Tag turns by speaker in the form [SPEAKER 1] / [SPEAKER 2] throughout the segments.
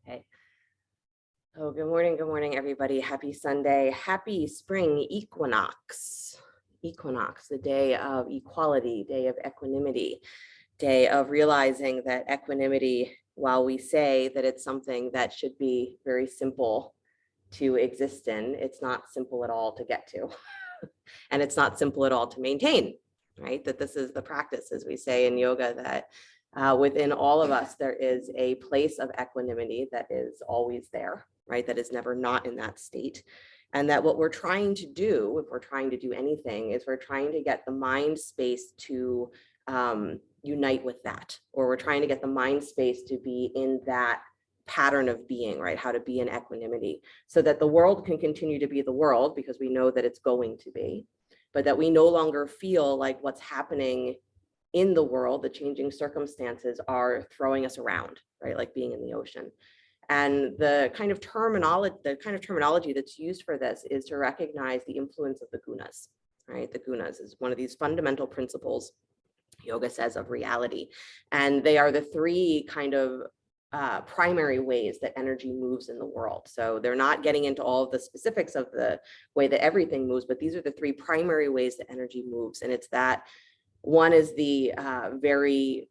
[SPEAKER 1] Okay. Oh, good morning, everybody. Happy Sunday. Happy spring equinox. Equinox, the day of equality, day of equanimity, day of realizing that equanimity, while we say that it's something that should be very simple to exist in, it's not simple at all to get to. And it's not simple at all to maintain, right? That this is the practice, as we say in yoga, that within all of us, there is a place of equanimity that is always there, right? That is never not in that state. And that what we're trying to do, if we're trying to do anything, is we're trying to get the mind space to unite with that, or we're trying to get the mind space to be in that pattern of being, right? How to be in equanimity so that the world can continue to be the world, because we know that it's going to be, but that we no longer feel like what's happening in the world, the changing circumstances, are throwing us around, right? Like being in the ocean. And the kind of terminology that's used for this is to recognize the influence of the gunas, right? The gunas is one of these fundamental principles, yoga says, of reality. And they are the three kind of primary ways that energy moves in the world. So they're not getting into all of the specifics of the way that everything moves, but these are the three primary ways that energy moves. And it's that one is the very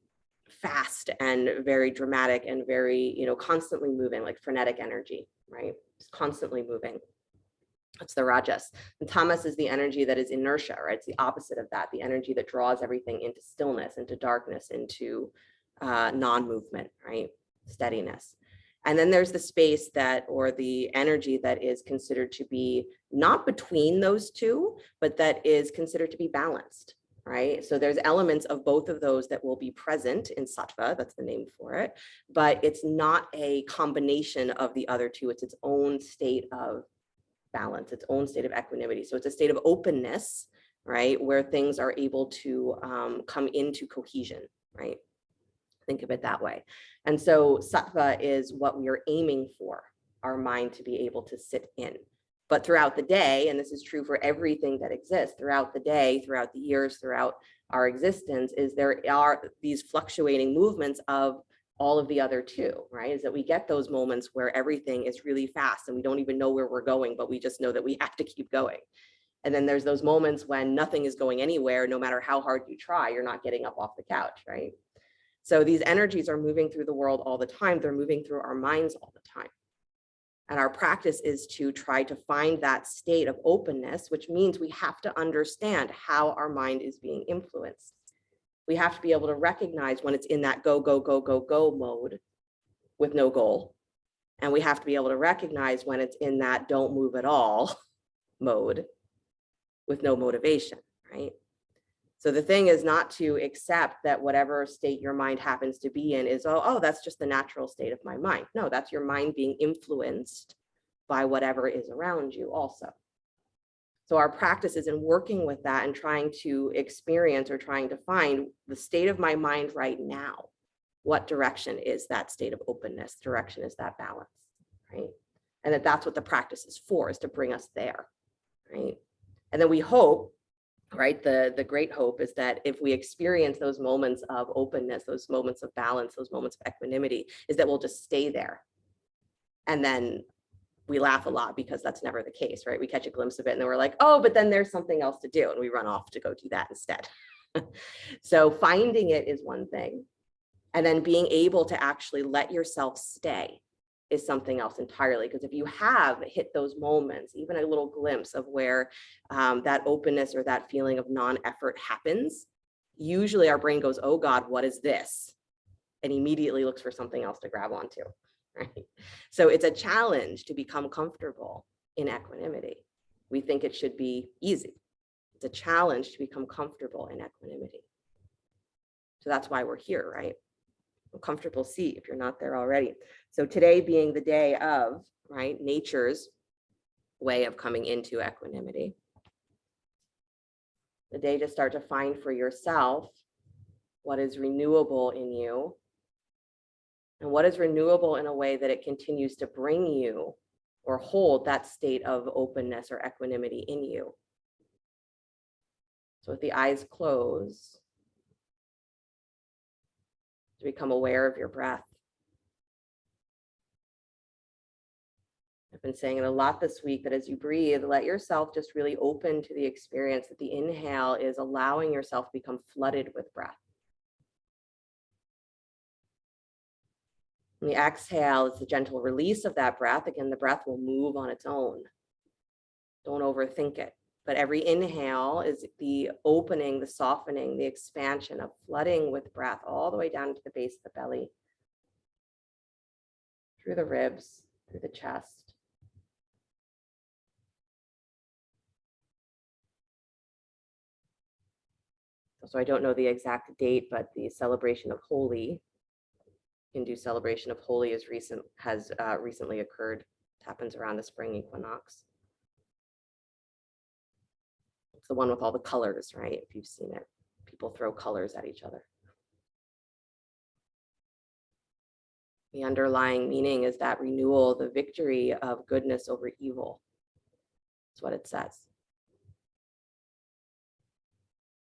[SPEAKER 1] fast and very dramatic and very, constantly moving, like frenetic energy, right? It's constantly moving. That's the rajas. And tamas is the energy that is inertia, right? It's the opposite of that, the energy that draws everything into stillness, into darkness, into non-movement, right? Steadiness. And then there's the space that, or the energy that is considered to be not between those two, but that is considered to be balanced, right? So there's elements of both of those that will be present in sattva, that's the name for it, but it's not a combination of the other two. It's its own state of balance, its own state of equanimity. So it's a state of openness, right? Where things are able to come into cohesion, right? Think of it that way. And so sattva is what we are aiming for, our mind to be able to sit in. But throughout the day, and this is true for everything that exists throughout the day, throughout the years, throughout our existence, is there are these fluctuating movements of all of the other two, right? Is that we get those moments where everything is really fast and we don't even know where we're going, but we just know that we have to keep going. And then there's those moments when nothing is going anywhere, no matter how hard you try, you're not getting up off the couch, right? So these energies are moving through the world all the time. They're moving through our minds all the time. And our practice is to try to find that state of openness, which means we have to understand how our mind is being influenced. We have to be able to recognize when it's in that go, go, go, go, go mode with no goal. And we have to be able to recognize when it's in that don't move at all mode with no motivation, right? So the thing is not to accept that whatever state your mind happens to be in is, oh, that's just the natural state of my mind. No, that's your mind being influenced by whatever is around you also. So our practice is in working with that and trying to experience or trying to find the state of my mind right now. What direction is that state of openness? Direction is that balance, right? And that's what the practice is for, is to bring us there, right? And then we hope, right, the great hope is that if we experience those moments of openness, those moments of balance, those moments of equanimity, is that we'll just stay there. And then we laugh a lot because that's never the case, right? We catch a glimpse of it and then we're like, oh, but then there's something else to do, and we run off to go do that instead. So finding it is one thing, and then being able to actually let yourself stay is something else entirely. Because if you have hit those moments, even a little glimpse of where that openness or that feeling of non-effort happens, usually our brain goes, oh God, what is this? And immediately looks for something else to grab onto, right? So it's a challenge to become comfortable in equanimity. We think it should be easy. It's a challenge to become comfortable in equanimity. So that's why we're here, right? A comfortable seat if you're not there already. So today being the day of, right, nature's way of coming into equanimity, the day to start to find for yourself what is renewable in you and what is renewable in a way that it continues to bring you or hold that state of openness or equanimity in you. So with the eyes closed, to become aware of your breath. been saying it a lot this week, that as you breathe, let yourself just really open to the experience that the inhale is allowing yourself to become flooded with breath. And the exhale is the gentle release of that breath. Again, the breath will move on its own. Don't overthink it. But every inhale is the opening, the softening, the expansion of flooding with breath all the way down to the base of the belly, through the ribs, through the chest. So I don't know the exact date, but the celebration of Holi, Hindu celebration of Holi has recently occurred. It happens around the spring equinox. It's the one with all the colors, right? If you've seen it, people throw colors at each other. The underlying meaning is that renewal, the victory of goodness over evil. That's what it says.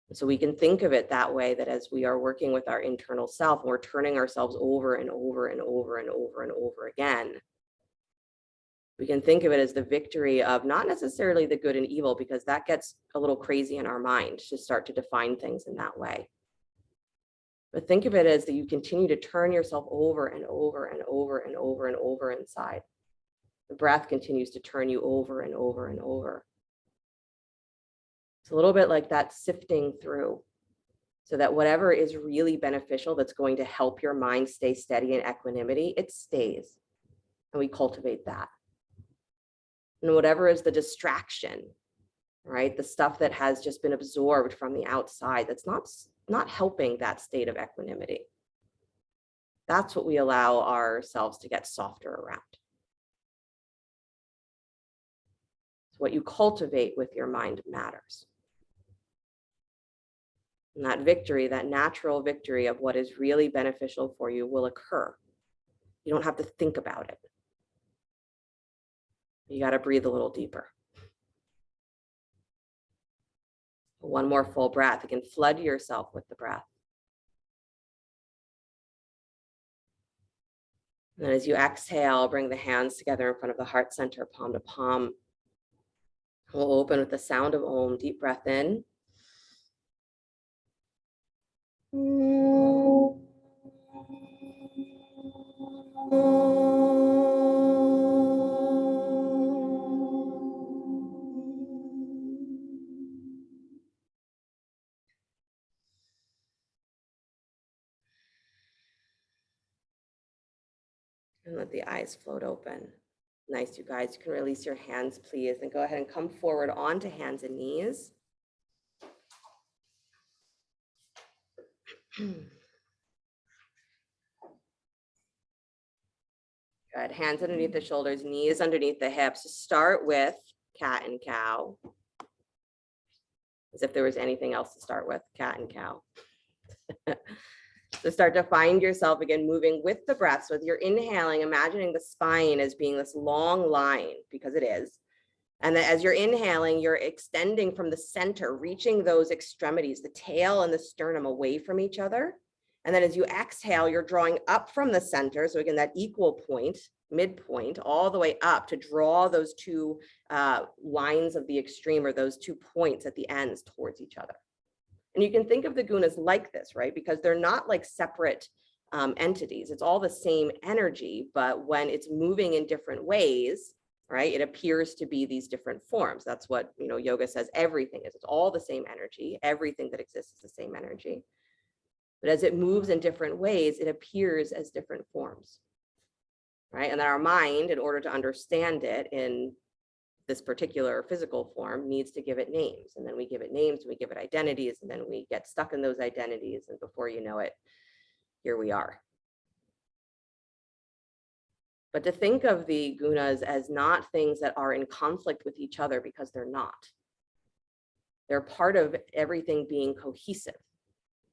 [SPEAKER 1] And so we can think of it that way, that as we are working with our internal self, and we're turning ourselves over and over and over and over and over again, we can think of it as the victory of not necessarily the good and evil, because that gets a little crazy in our mind to start to define things in that way. But think of it as that you continue to turn yourself over and over and over and over and over inside. The breath continues to turn you over and over and over. It's a little bit like that sifting through, so that whatever is really beneficial that's going to help your mind stay steady in equanimity, it stays. And we cultivate that. And whatever is the distraction, right? The stuff that has just been absorbed from the outside, that's not helping that state of equanimity. That's what we allow ourselves to get softer around. So what you cultivate with your mind matters. And that victory, that natural victory of what is really beneficial for you, will occur. You don't have to think about it. You got to breathe a little deeper. One more full breath. You can flood yourself with the breath. And then as you exhale, bring the hands together in front of the heart center, palm to palm. We'll open with the sound of Om. Deep breath in. And let the eyes float open. Nice, you guys. You can release your hands, please, and go ahead and come forward onto hands and knees. Good. Hands underneath the shoulders, knees underneath the hips. Start with cat and cow. As if there was anything else to start with, cat and cow. So start to find yourself again moving with the breath. So as you're inhaling, imagining the spine as being this long line, because it is. And that as you're inhaling, you're extending from the center, reaching those extremities, the tail and the sternum away from each other. And then as you exhale, you're drawing up from the center. So again, that equal point, midpoint, all the way up to draw those two lines of the extreme, or those 2 points at the ends towards each other. And you can think of the gunas like this, right? Because they're not like separate entities. It's all the same energy, but when it's moving in different ways, right, it appears to be these different forms. That's what, yoga says everything is. It's all the same energy. Everything that exists is the same energy. But as it moves in different ways, it appears as different forms, right? And then our mind, in order to understand it in this particular physical form, needs to give it names. And then we give it names, and we give it identities, and then we get stuck in those identities. And before you know it, here we are. But to think of the gunas as not things that are in conflict with each other, because they're not. They're part of everything being cohesive,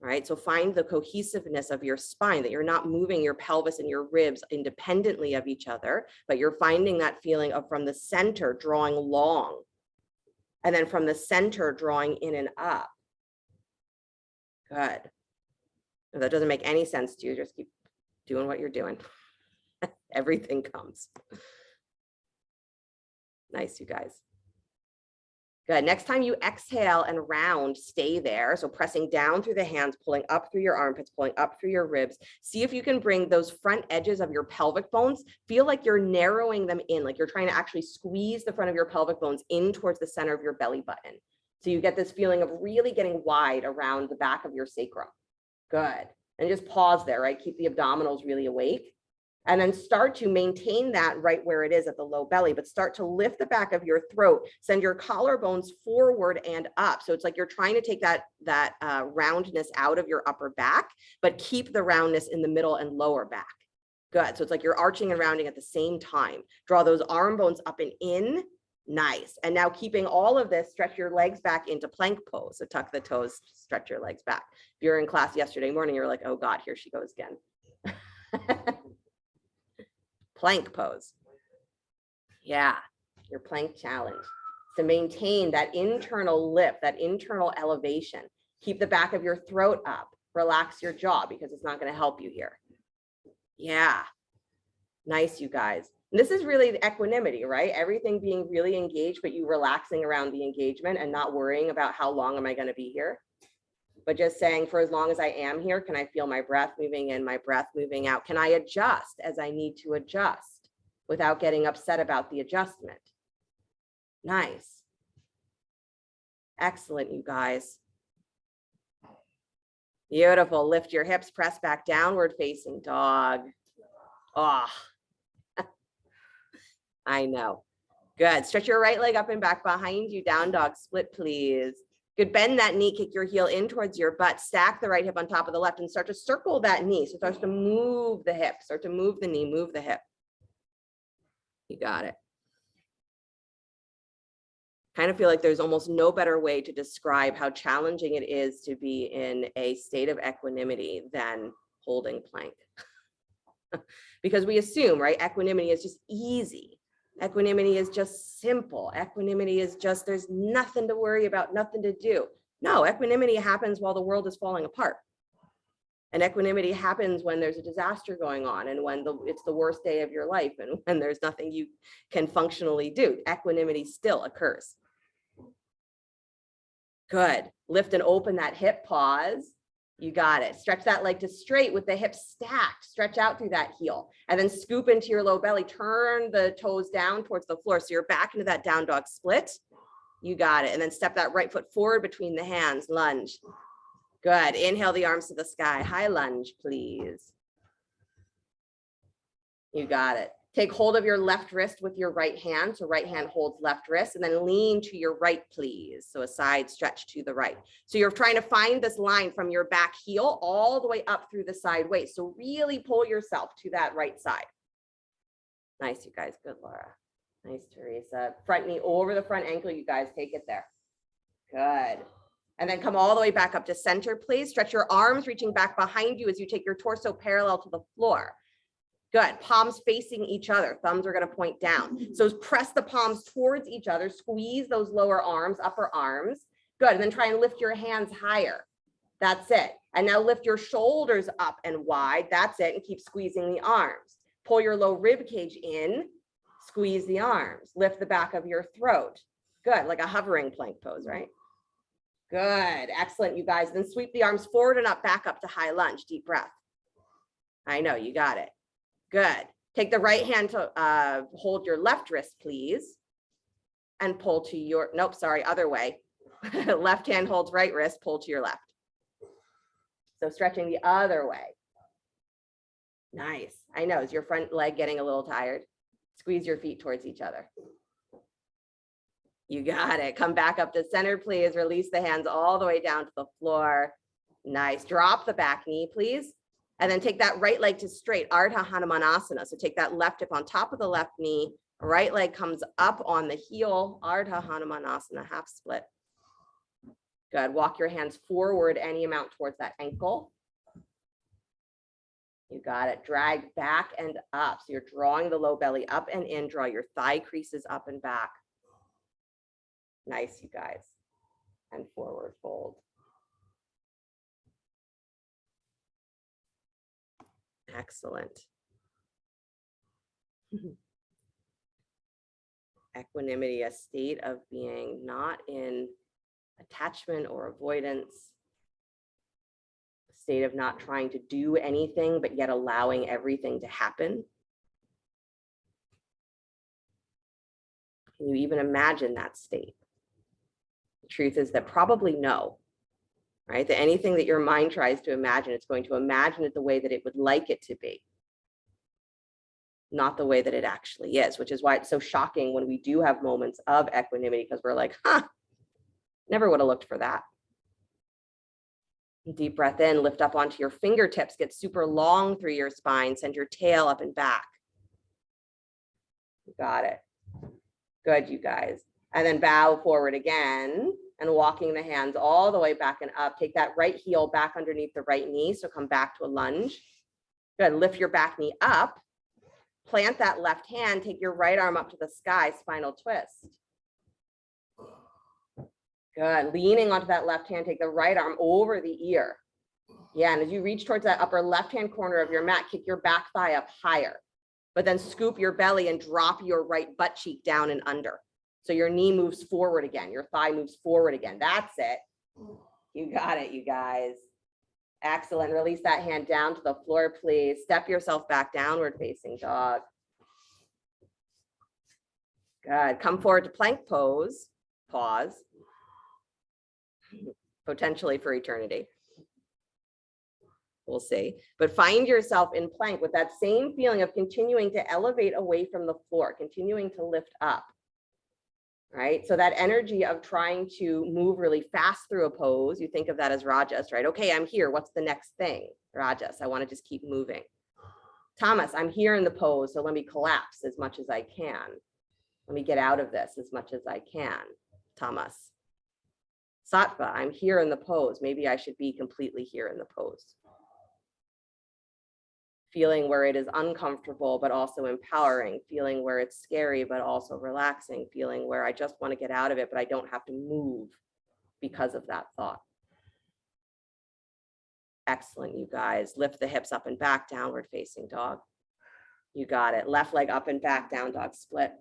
[SPEAKER 1] right? So find the cohesiveness of your spine, that you're not moving your pelvis and your ribs independently of each other, but you're finding that feeling of from the center drawing long, and then from the center drawing in and up. Good. If that doesn't make any sense to you, just keep doing what you're doing. Everything comes. Nice, you guys. Good. Next time you exhale and round, stay there. So pressing down through the hands, pulling up through your armpits, pulling up through your ribs. See if you can bring those front edges of your pelvic bones. Feel like you're narrowing them in, like you're trying to actually squeeze the front of your pelvic bones in towards the center of your belly button. So you get this feeling of really getting wide around the back of your sacrum. Good. And just pause there, right? Keep the abdominals really awake. And then start to maintain that right where it is at the low belly, but start to lift the back of your throat, send your collarbones forward and up. So it's like you're trying to take that roundness out of your upper back, but keep the roundness in the middle and lower back. Good. So it's like you're arching and rounding at the same time. Draw those arm bones up and in. Nice. And now keeping all of this, stretch your legs back into plank pose. So tuck the toes, stretch your legs back. If you were in class yesterday morning, you're like, oh God, here she goes again. Plank pose. Yeah, your plank challenge. To maintain that internal lift, that internal elevation. Keep the back of your throat up. Relax your jaw because it's not going to help you here. Yeah. Nice, you guys. And this is really the equanimity, right? Everything being really engaged, but you relaxing around the engagement and not worrying about how long am I going to be here. But just saying, for as long as I am here, can I feel my breath moving in, my breath moving out? Can I adjust as I need to adjust without getting upset about the adjustment? Nice. Excellent, you guys. Beautiful. Lift your hips, press back, downward facing dog. Oh, I know. Good. Stretch your right leg up and back behind you. Down dog split, please. Good. Bend that knee, kick your heel in towards your butt, stack the right hip on top of the left and start to circle that knee. So start to move the hip, start to move the knee, move the hip. You got it. Kind of feel like there's almost no better way to describe how challenging it is to be in a state of equanimity than holding plank. Because we assume, right, equanimity is just easy. Equanimity is just simple. Equanimity is just, there's nothing to worry about, nothing to do. No, equanimity happens while the world is falling apart. And equanimity happens when there's a disaster going on and when it's the worst day of your life and when there's nothing you can functionally do. Equanimity still occurs. Good. Lift and open that hip, pause. You got it. Stretch that leg to straight with the hips stacked. Stretch out through that heel and then scoop into your low belly. Turn the toes down towards the floor. So you're back into that down dog split. You got it. And then step that right foot forward between the hands. Lunge. Good. Inhale the arms to the sky. High lunge, please. You got it. Take hold of your left wrist with your right hand. So right hand holds left wrist and then lean to your right, please. So a side stretch to the right. So you're trying to find this line from your back heel all the way up through the side waist. So really pull yourself to that right side. Nice, you guys. Good, Laura. Nice, Teresa. Front knee over the front ankle. You guys take it there. Good. And then come all the way back up to center, please. Stretch your arms reaching back behind you as you take your torso parallel to the floor. Good. Palms facing each other. Thumbs are going to point down. So press the palms towards each other. Squeeze those lower arms, upper arms. Good. And then try and lift your hands higher. That's it. And now lift your shoulders up and wide. That's it. And keep squeezing the arms. Pull your low rib cage in. Squeeze the arms. Lift the back of your throat. Good. Like a hovering plank pose, right? Good. Excellent, you guys. Then sweep the arms forward and up, back up to high lunge. Deep breath. I know, you got it. Good. Take the right hand to hold your left wrist, please. And pull to your, nope, sorry, other way. Left hand holds right wrist, pull to your left. So stretching the other way. Nice. I know, is your front leg getting a little tired? Squeeze your feet towards each other. You got it. Come back up to center, please. Release the hands all the way down to the floor. Nice. Drop the back knee, please. And then take that right leg to straight, Ardha Hanumanasana. So take that left hip on top of the left knee. Right leg comes up on the heel, Ardha Hanumanasana, half split. Good. Walk your hands forward any amount towards that ankle. You got it. Drag back and up. So you're drawing the low belly up and in. Draw your thigh creases up and back. Nice, you guys. And forward fold. Excellent. Equanimity, a state of being not in attachment or avoidance, a state of not trying to do anything, but yet allowing everything to happen. Can you even imagine that state? The truth is that probably no, right? That anything that your mind tries to imagine, it's going to imagine it the way that it would like it to be, not the way that it actually is, which is why it's so shocking when we do have moments of equanimity, because we're like, never would have looked for that. Deep breath in, lift up onto your fingertips, get super long through your spine, send your tail up and back. Got it. Good, you guys. And then bow forward again and walking the hands all the way back and up. Take that right heel back underneath the right knee. So come back to a lunge. Good. Lift your back knee up. Plant that left hand. Take your right arm up to the sky. Spinal twist. Good. Leaning onto that left hand. Take the right arm over the ear. Yeah. And as you reach towards that upper left-hand corner of your mat, kick your back thigh up higher. But then scoop your belly and drop your right butt cheek down and under. So your knee moves forward again. Your thigh moves forward again. That's it. You got it, you guys. Excellent. Release that hand down to the floor, please. Step yourself back, downward facing dog. Good. Come forward to plank pose. Pause. Potentially for eternity. We'll see. But find yourself in plank with that same feeling of continuing to elevate away from the floor, continuing to lift up, right? So that energy of trying to move really fast through a pose, you think of that as Rajas, right? Okay, I'm here. What's the next thing? Rajas, I want to just keep moving. Tamas, I'm here in the pose, so let me collapse as much as I can. Let me get out of this as much as I can. Tamas. Sattva, I'm here in the pose. Maybe I should be completely here in the pose. Feeling where it is uncomfortable, but also empowering, feeling where it's scary, but also relaxing, feeling where I just want to get out of it, but I don't have to move because of that thought. Excellent, you guys. Lift the hips up and back, downward facing dog. You got it. Left leg up and back, down dog split.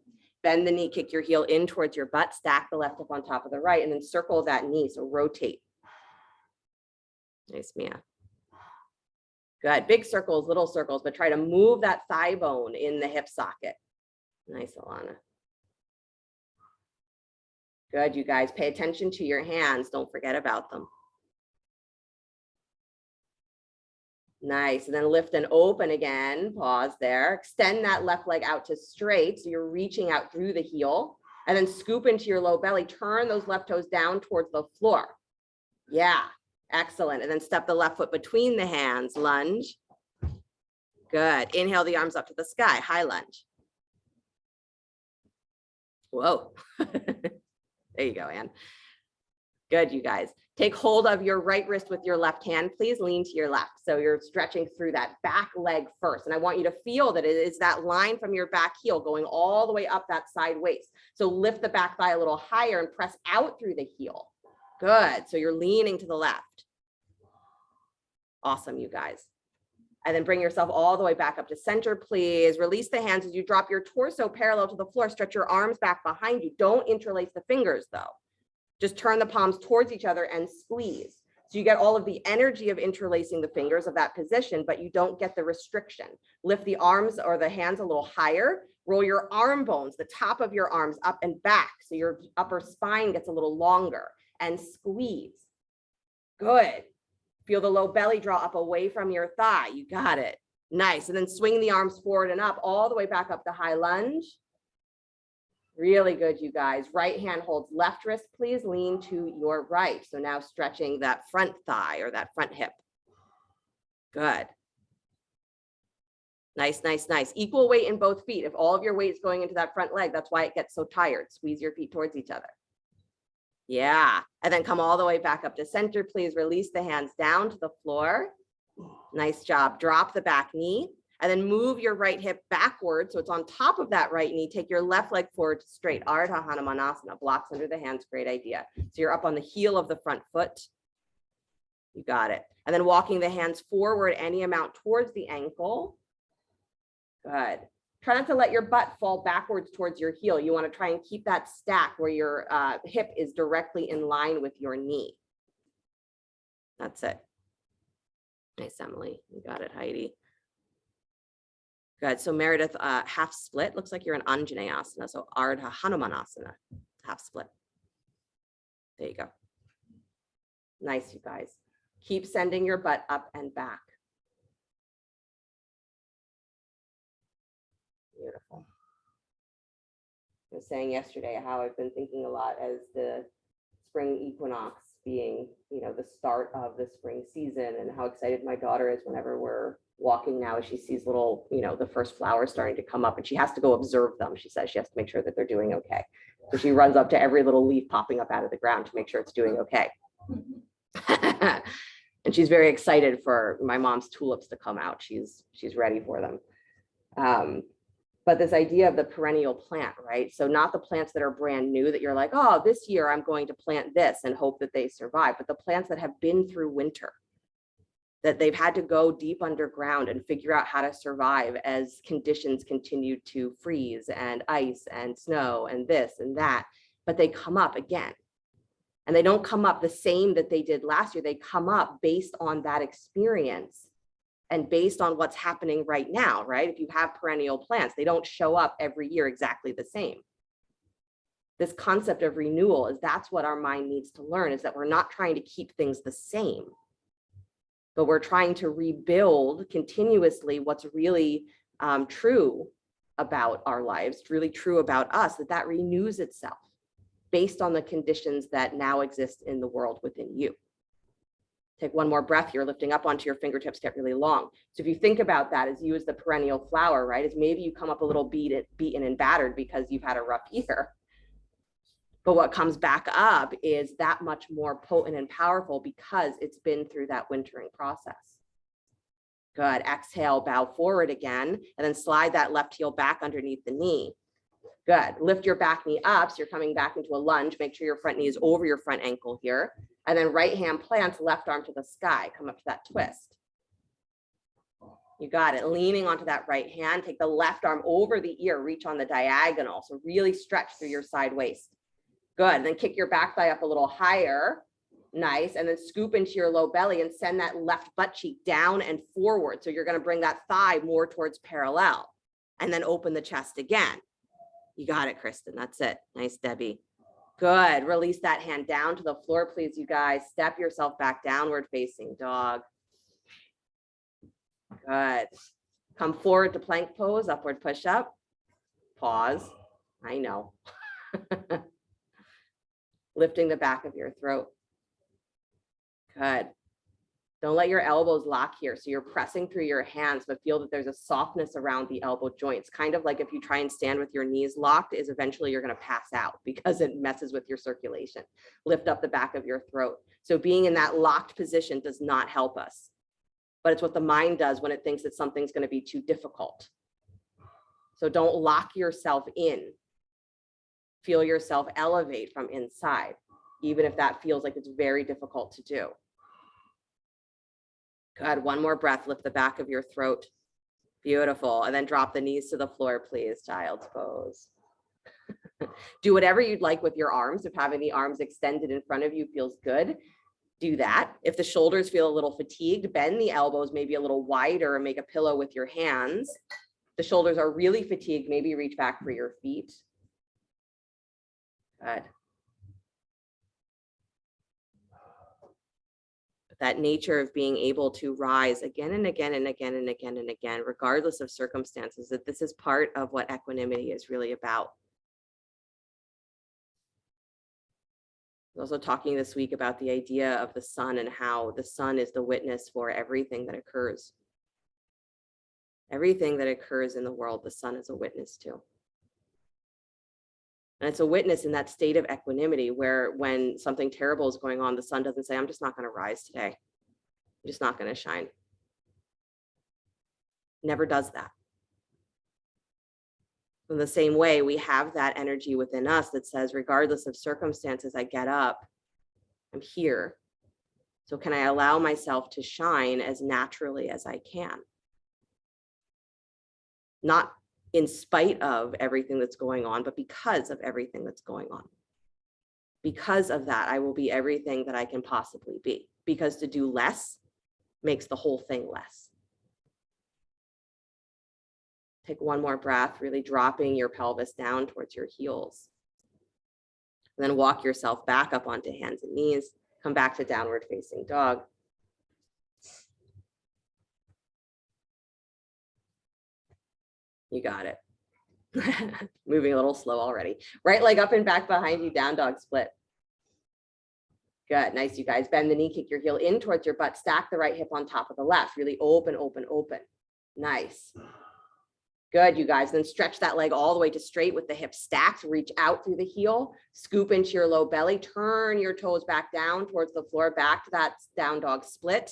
[SPEAKER 1] Bend the knee, kick your heel in towards your butt, stack the left up on top of the right, and then circle that knee, so rotate. Nice, Mia. Good. Big circles, little circles, but try to move that thigh bone in the hip socket. Nice, Alana. Good, you guys. Pay attention to your hands. Don't forget about them. Nice. And then lift and open again. Pause there. Extend that left leg out to straight. So you're reaching out through the heel. And then scoop into your low belly. Turn those left toes down towards the floor. Yeah. Excellent. And then step the left foot between the hands, lunge. Good. Inhale the arms up to the sky, high lunge. Whoa. There you go, Ann. Good, you guys. Take hold of your right wrist with your left hand. Please lean to your left. So you're stretching through that back leg first. And I want you to feel that it is that line from your back heel going all the way up that side waist. So lift the back thigh a little higher and press out through the heel. Good. So you're leaning to the left. Awesome, you guys. And then bring yourself all the way back up to center, please. Release the hands as you drop your torso parallel to the floor. Stretch your arms back behind you. Don't interlace the fingers, though. Just turn the palms towards each other and squeeze. So you get all of the energy of interlacing the fingers of that position, but you don't get the restriction. Lift the arms or the hands a little higher. Roll your arm bones, the top of your arms up and back. So your upper spine gets a little longer. And squeeze. Good. Feel the low belly draw up away from your thigh. You got it. Nice. And then swing the arms forward and up all the way back up to high lunge. Really good, you guys. Right hand holds left wrist. Please lean to your right. So now stretching that front thigh or that front hip. Good. Nice, nice, nice. Equal weight in both feet. If all of your weight is going into that front leg, that's why it gets so tired. Squeeze your feet towards each other. Yeah. And then come all the way back up to center. Please release the hands down to the floor. Nice job. Drop the back knee and then move your right hip backward. So it's on top of that right knee. Take your left leg forward straight. Ardha Hanumanasana. Blocks under the hands. Great idea. So you're up on the heel of the front foot. You got it. And then walking the hands forward any amount towards the ankle. Good. Try not to let your butt fall backwards towards your heel. You want to try and keep that stack where your hip is directly in line with your knee. That's it. Nice, Emily. You got it, Heidi. Good. So Meredith, half split. Looks like you're in Anjaneyasana. So Ardha Hanumanasana, half split. There you go. Nice, you guys. Keep sending your butt up and back. Beautiful. I was saying yesterday how I've been thinking a lot as the spring equinox being, you know, the start of the spring season, and how excited my daughter is whenever we're walking now as she sees little, you know, the first flowers starting to come up, and she has to go observe them. She says she has to make sure that they're doing okay. So she runs up to every little leaf popping up out of the ground to make sure it's doing okay. And she's very excited for my mom's tulips to come out. She's ready for them. But this idea of the perennial plant, right? So not the plants that are brand new that you're like, oh, this year I'm going to plant this and hope that they survive, but the plants that have been through winter, that they've had to go deep underground and figure out how to survive as conditions continue to freeze and ice and snow and this and that, but they come up again. And they don't come up the same that they did last year. They come up based on that experience and based on what's happening right now, right? If you have perennial plants, they don't show up every year exactly the same. This concept of renewal is that's what our mind needs to learn, is that we're not trying to keep things the same, but we're trying to rebuild continuously what's really true about our lives, really true about us, that renews itself based on the conditions that now exist in the world within you. Take one more breath here, lifting up onto your fingertips, get really long. So if you think about that as you as the perennial flower, right, is maybe you come up a little beaten and battered because you've had a rough year. But what comes back up is that much more potent and powerful because it's been through that wintering process. Good. Exhale, bow forward again, and then slide that left heel back underneath the knee. Good. Lift your back knee up. So you're coming back into a lunge. Make sure your front knee is over your front ankle here. And then right hand plants, left arm to the sky. Come up to that twist. You got it. Leaning onto that right hand. Take the left arm over the ear. Reach on the diagonal. So really stretch through your side waist. Good. And then kick your back thigh up a little higher. Nice. And then scoop into your low belly and send that left butt cheek down and forward. So you're going to bring that thigh more towards parallel. And then open the chest again. You got it, Kristen. That's it. Nice, Debbie. Good. Release that hand down to the floor, please, you guys. Step yourself back, downward facing dog. Good. Come forward to plank pose, upward push up. Pause. I know. Lifting the back of your throat. Good. Don't let your elbows lock here. So you're pressing through your hands, but feel that there's a softness around the elbow joints. Kind of like if you try and stand with your knees locked, is eventually you're going to pass out because it messes with your circulation. Lift up the back of your throat. So being in that locked position does not help us, but it's what the mind does when it thinks that something's going to be too difficult. So don't lock yourself in. Feel yourself elevate from inside, even if that feels like it's very difficult to do. Good. One more breath. Lift the back of your throat. Beautiful. And then drop the knees to the floor, please. Child's pose. Do whatever you'd like with your arms. If having the arms extended in front of you feels good, do that. If the shoulders feel a little fatigued, bend the elbows maybe a little wider and make a pillow with your hands. If the shoulders are really fatigued, maybe reach back for your feet. Good. That nature of being able to rise again and again and again and again and again, regardless of circumstances, that this is part of what equanimity is really about. I was also talking this week about the idea of the sun and how the sun is the witness for everything that occurs. Everything that occurs in the world, the sun is a witness to. And it's a witness in that state of equanimity where when something terrible is going on, the sun doesn't say, I'm just not going to rise today. I'm just not going to shine. Never does that. In the same way, we have that energy within us that says, regardless of circumstances, I get up, I'm here. So can I allow myself to shine as naturally as I can? Not in spite of everything that's going on, but because of everything that's going on. Because of that, I will be everything that I can possibly be, because to do less makes the whole thing less. Take one more breath, really dropping your pelvis down towards your heels. And then walk yourself back up onto hands and knees. Come back to downward facing dog. You got it. Moving a little slow already. Right leg up and back behind you, down dog split. Good, nice, you guys. Bend the knee, kick your heel in towards your butt, stack the right hip on top of the left. Really open, open, open. Nice. Good, you guys. Then stretch that leg all the way to straight with the hips stacked. Reach out through the heel, scoop into your low belly, turn your toes back down towards the floor, back to that down dog split.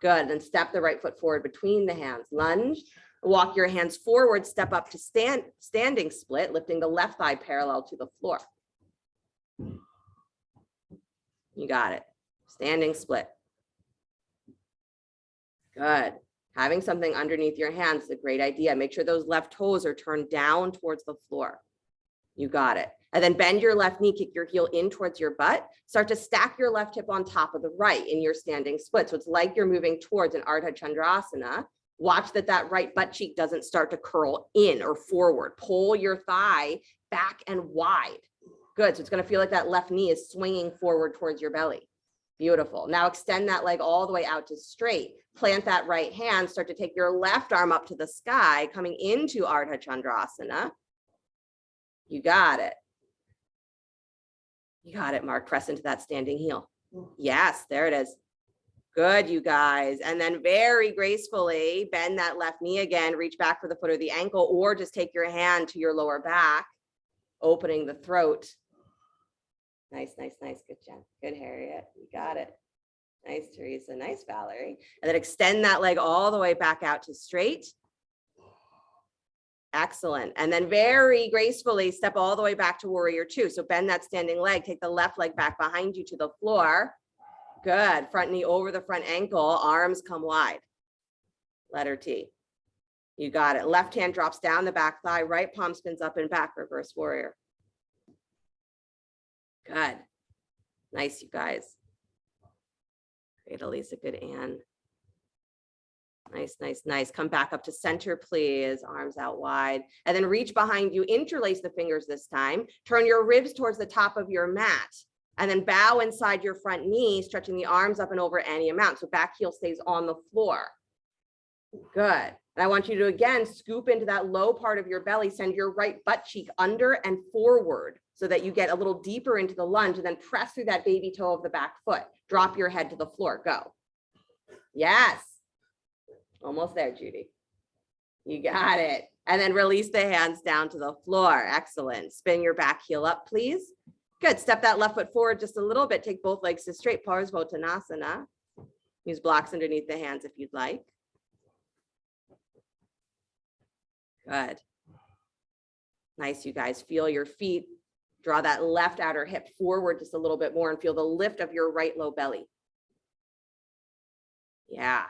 [SPEAKER 1] Good, then step the right foot forward between the hands. Lunge, walk your hands forward, step up to standing split, lifting the left thigh parallel to the floor. You got it. Standing split. Good. Having something underneath your hands is a great idea. Make sure those left toes are turned down towards the floor. You got it. And then bend your left knee, kick your heel in towards your butt. Start to stack your left hip on top of the right in your standing split. So it's like you're moving towards an Ardha Chandrasana. Watch that that right butt cheek doesn't start to curl in or forward. Pull your thigh back and wide. Good. So it's going to feel like that left knee is swinging forward towards your belly. Beautiful. Now extend that leg all the way out to straight. Plant that right hand. Start to take your left arm up to the sky, coming into Ardha Chandrasana. You got it. You got it, Mark. Press into that standing heel. Yes, there it is. Good, you guys. And then very gracefully bend that left knee again. Reach back for the foot or the ankle, or just take your hand to your lower back, opening the throat. Nice, nice, nice. Good, Jen. Good, Harriet. You got it. Nice, Teresa. Nice, Valerie. And then extend that leg all the way back out to straight. Excellent. And then very gracefully step all the way back to warrior two. So bend that standing leg. Take the left leg back behind you to the floor. Good. Front knee over the front ankle. Arms come wide. Letter T. You got it. Left hand drops down the back thigh. Right palm spins up and back. Reverse warrior. Good. Nice, you guys. Great, Elisa. Good, Anne. Nice, nice, nice. Come back up to center, please. Arms out wide. And then reach behind you. Interlace the fingers this time. Turn your ribs towards the top of your mat. And then bow inside your front knee, stretching the arms up and over any amount. So back heel stays on the floor. Good. And I want you to, again, scoop into that low part of your belly. Send your right butt cheek under and forward so that you get a little deeper into the lunge, and then press through that baby toe of the back foot. Drop your head to the floor. Go. Yes. Almost there, Judy. You got it. And then release the hands down to the floor. Excellent. Spin your back heel up, please. Good. Step that left foot forward just a little bit. Take both legs to straight. Parsvottanasana. Use blocks underneath the hands if you'd like. Good. Nice, you guys. Feel your feet. Draw that left outer hip forward just a little bit more and feel the lift of your right low belly. Yeah.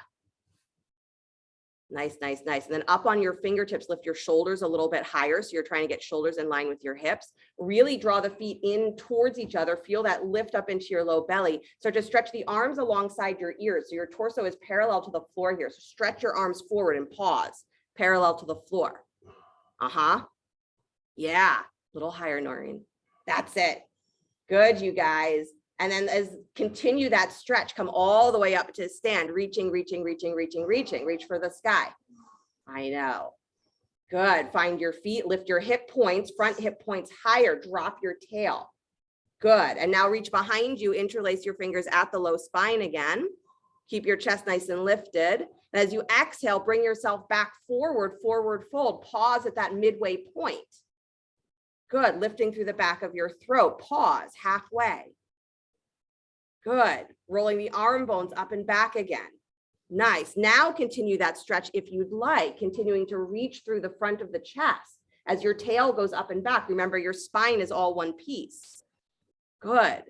[SPEAKER 1] Nice, nice, nice. And then up on your fingertips, lift your shoulders a little bit higher. So you're trying to get shoulders in line with your hips. Really draw the feet in towards each other. Feel that lift up into your low belly. Start to stretch the arms alongside your ears. So your torso is parallel to the floor here. So stretch your arms forward and pause, parallel to the floor. Yeah, a little higher, Noreen. That's it. Good, you guys. And then continue that stretch, come all the way up to stand, reaching, reaching, reaching, reaching, reaching, reach for the sky. I know. Good. Find your feet, lift your hip points, front hip points higher, drop your tail. Good. And now reach behind you, interlace your fingers at the low spine again. Keep your chest nice and lifted. And as you exhale, bring yourself back forward, forward fold. Pause at that midway point. Good. Lifting through the back of your throat. Pause halfway. Good. Rolling the arm bones up and back again. Nice. Now continue that stretch if you'd like, continuing to reach through the front of the chest as your tail goes up and back. Remember, your spine is all one piece. Good.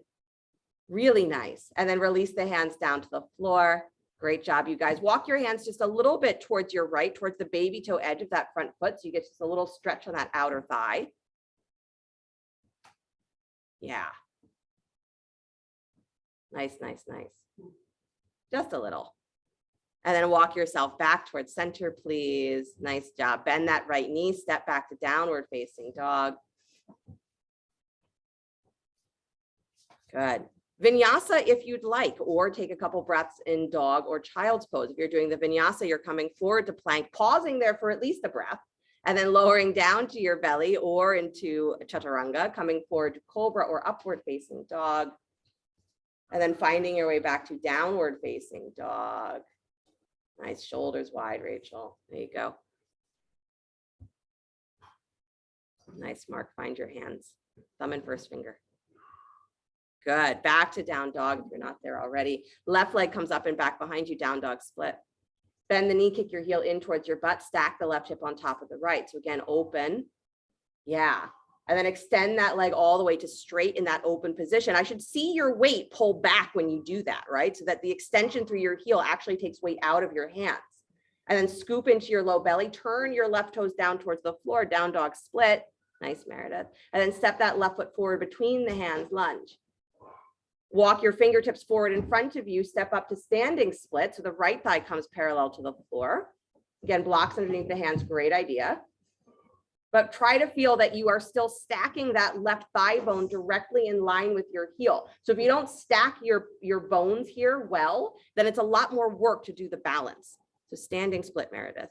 [SPEAKER 1] Really nice. And then release the hands down to the floor. Great job, you guys. Walk your hands just a little bit towards your right, towards the baby toe edge of that front foot. So you get just a little stretch on that outer thigh. Yeah. Nice, nice, nice. Just a little. And then walk yourself back towards center, please. Nice job. Bend that right knee, step back to downward facing dog. Good. Vinyasa if you'd like, or take a couple breaths in dog or child's pose. If you're doing the vinyasa, you're coming forward to plank, pausing there for at least a breath, and then lowering down to your belly or into chaturanga, coming forward to cobra or upward facing dog, and then finding your way back to downward facing dog. Nice, shoulders wide, Rachel. There you go. Nice, Mark. Find your hands. Thumb and first finger. Good. Back to down dog if you're not there already. Left leg comes up and back behind you, down dog split. Bend the knee, kick your heel in towards your butt, stack the left hip on top of the right. So again, open. Yeah. And then extend that leg all the way to straight in that open position. I should see your weight pull back when you do that, right? So that the extension through your heel actually takes weight out of your hands. And then scoop into your low belly, turn your left toes down towards the floor, down dog split. Nice, Meredith. And then step that left foot forward between the hands, lunge. Walk your fingertips forward in front of you, step up to standing split. So the right thigh comes parallel to the floor. Again, blocks underneath the hands, great idea. But try to feel that you are still stacking that left thigh bone directly in line with your heel. So if you don't stack your bones here well, then it's a lot more work to do the balance. So standing split, Meredith.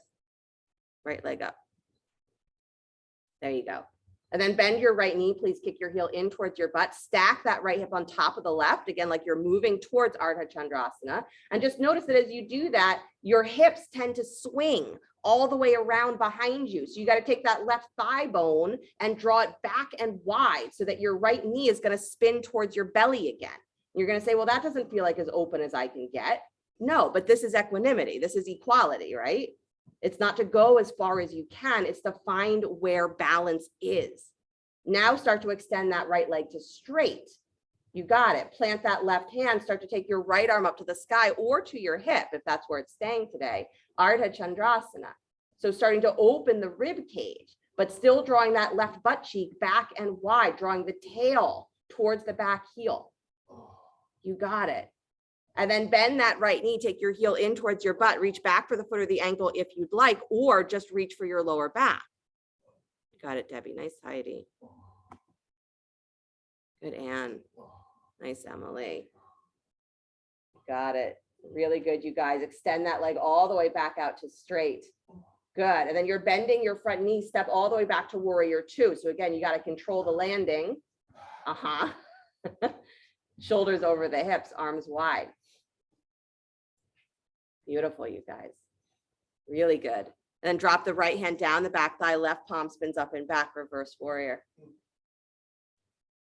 [SPEAKER 1] Right leg up. There you go. And then bend your right knee, please kick your heel in towards your butt, stack that right hip on top of the left, again, like you're moving towards Ardha Chandrasana. And just notice that as you do that, your hips tend to swing all the way around behind you. So you got to take that left thigh bone and draw it back and wide so that your right knee is going to spin towards your belly again. You're going to say, well, that doesn't feel like as open as I can get. No, but this is equanimity. This is equality, right? It's not to go as far as you can. It's to find where balance is. Now start to extend that right leg to straight. You got it. Plant that left hand. Start to take your right arm up to the sky or to your hip, if that's where it's staying today. Ardha Chandrasana. So starting to open the rib cage, but still drawing that left butt cheek back and wide, drawing the tail towards the back heel. You got it. And then bend that right knee, take your heel in towards your butt, reach back for the foot or the ankle if you'd like, or just reach for your lower back. Got it, Debbie. Nice, Heidi. Good, Anne. Nice, Emily. Got it. Really good, you guys. Extend that leg all the way back out to straight. Good. And then you're bending your front knee, step all the way back to warrior two. So again, you got to control the landing. Shoulders over the hips, arms wide. Beautiful, you guys. Really good. And then drop the right hand down the back thigh, left palm spins up and back, reverse warrior.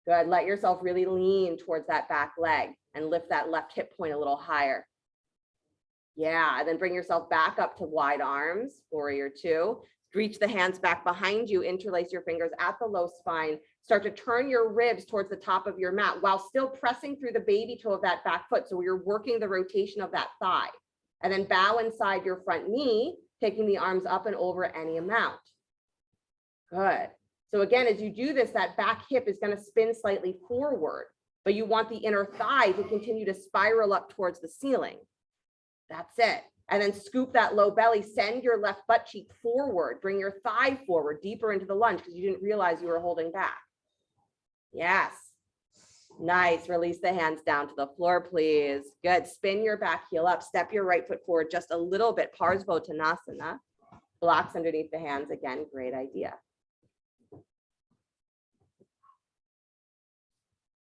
[SPEAKER 1] Good. Let yourself really lean towards that back leg and lift that left hip point a little higher. Yeah, and then bring yourself back up to wide arms, warrior two. Reach the hands back behind you, interlace your fingers at the low spine. Start to turn your ribs towards the top of your mat while still pressing through the baby toe of that back foot. So you're working the rotation of that thigh. And then bow inside your front knee, taking the arms up and over any amount. Good. So again, as you do this, that back hip is going to spin slightly forward, but you want the inner thigh to continue to spiral up towards the ceiling. That's it. And then scoop that low belly, send your left butt cheek forward, bring your thigh forward, deeper into the lunge because you didn't realize you were holding back. Yes. Nice. Release the hands down to the floor, please. Good. Spin your back heel up. Step your right foot forward just a little bit. Parsvottanasana. Blocks underneath the hands. Again, great idea.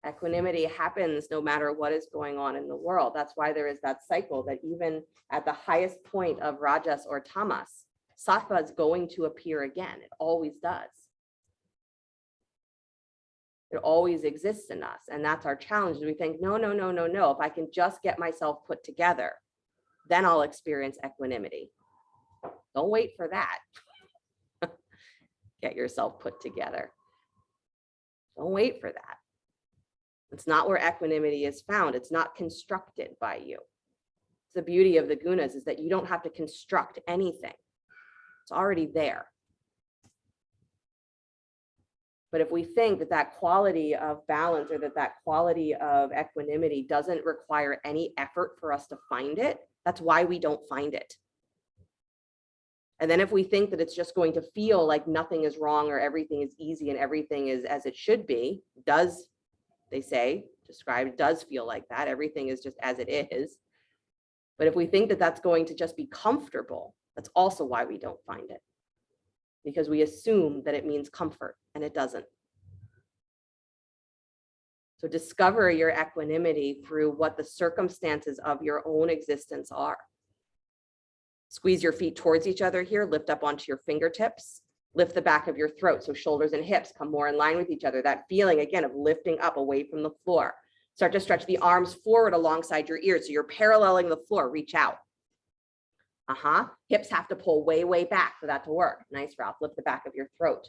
[SPEAKER 1] Equanimity happens no matter what is going on in the world. That's why there is that cycle that even at the highest point of rajas or tamas, sattva is going to appear again. It always does. It always exists in us. And that's our challenge. We think, no. If I can just get myself put together, then I'll experience equanimity. Don't wait for that. Get yourself put together. Don't wait for that. It's not where equanimity is found. It's not constructed by you. It's the beauty of the gunas, is that you don't have to construct anything. It's already there. But if we think that that quality of balance, or that quality of equanimity doesn't require any effort for us to find it, that's why we don't find it. And then if we think that it's just going to feel like nothing is wrong, or everything is easy and everything is as it should be, they say, described, does feel like that. Everything is just as it is. But if we think that that's going to just be comfortable, that's also why we don't find it. Because we assume that it means comfort, and it doesn't. So discover your equanimity through what the circumstances of your own existence are. Squeeze your feet towards each other here, lift up onto your fingertips, lift the back of your throat so shoulders and hips come more in line with each other. That feeling, again, of lifting up away from the floor. Start to stretch the arms forward alongside your ears so you're paralleling the floor. Reach out. Hips have to pull way, way back for that to work. Nice, Ralph. Lift the back of your throat.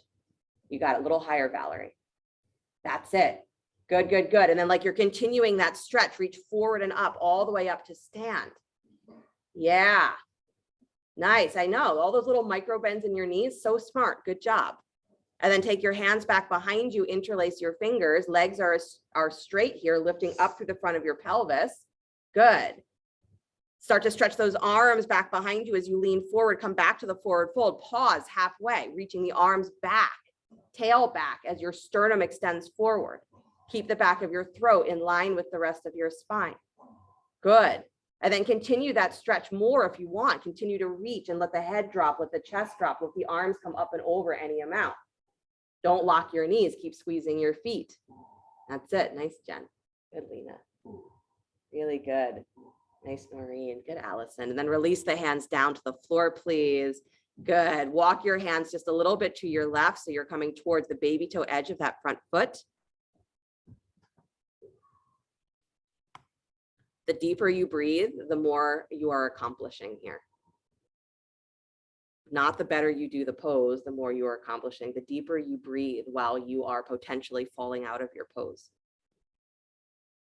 [SPEAKER 1] You got it. A little higher, Valerie. That's it. Good, good, good. And then like you're continuing that stretch, reach forward and up all the way up to stand. Yeah. Nice. I know. All those little micro bends in your knees. So smart. Good job. And then take your hands back behind you, interlace your fingers. Legs are straight here, lifting up through the front of your pelvis. Good. Start to stretch those arms back behind you as you lean forward. Come back to the forward fold. Pause halfway, reaching the arms back, tail back as your sternum extends forward. Keep the back of your throat in line with the rest of your spine. Good. And then continue that stretch more if you want. Continue to reach and let the head drop, let the chest drop, let the arms come up and over any amount. Don't lock your knees. Keep squeezing your feet. That's it. Nice, Jen. Good, Lena. Really good. Nice, Noreen. Good, Allison. And then release the hands down to the floor, please. Good. Walk your hands just a little bit to your left so you're coming towards the baby toe edge of that front foot. The deeper you breathe, the more you are accomplishing here. Not the better you do the pose, the more you are accomplishing. The deeper you breathe while you are potentially falling out of your pose.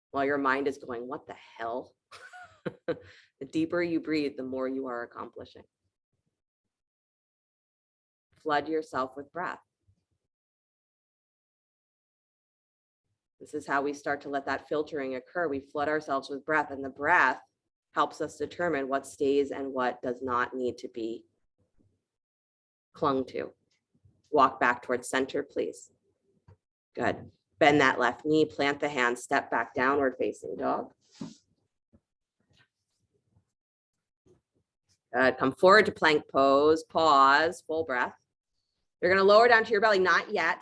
[SPEAKER 1] While your mind is going, what the hell? The deeper you breathe, the more you are accomplishing. Flood yourself with breath. This is how we start to let that filtering occur. We flood ourselves with breath, and the breath helps us determine what stays and what does not need to be clung to. Walk back towards center, please. Good. Bend that left knee, plant the hands, step back, downward facing dog. Good. Come forward to plank pose, pause, full breath. You're going to lower down to your belly, not yet,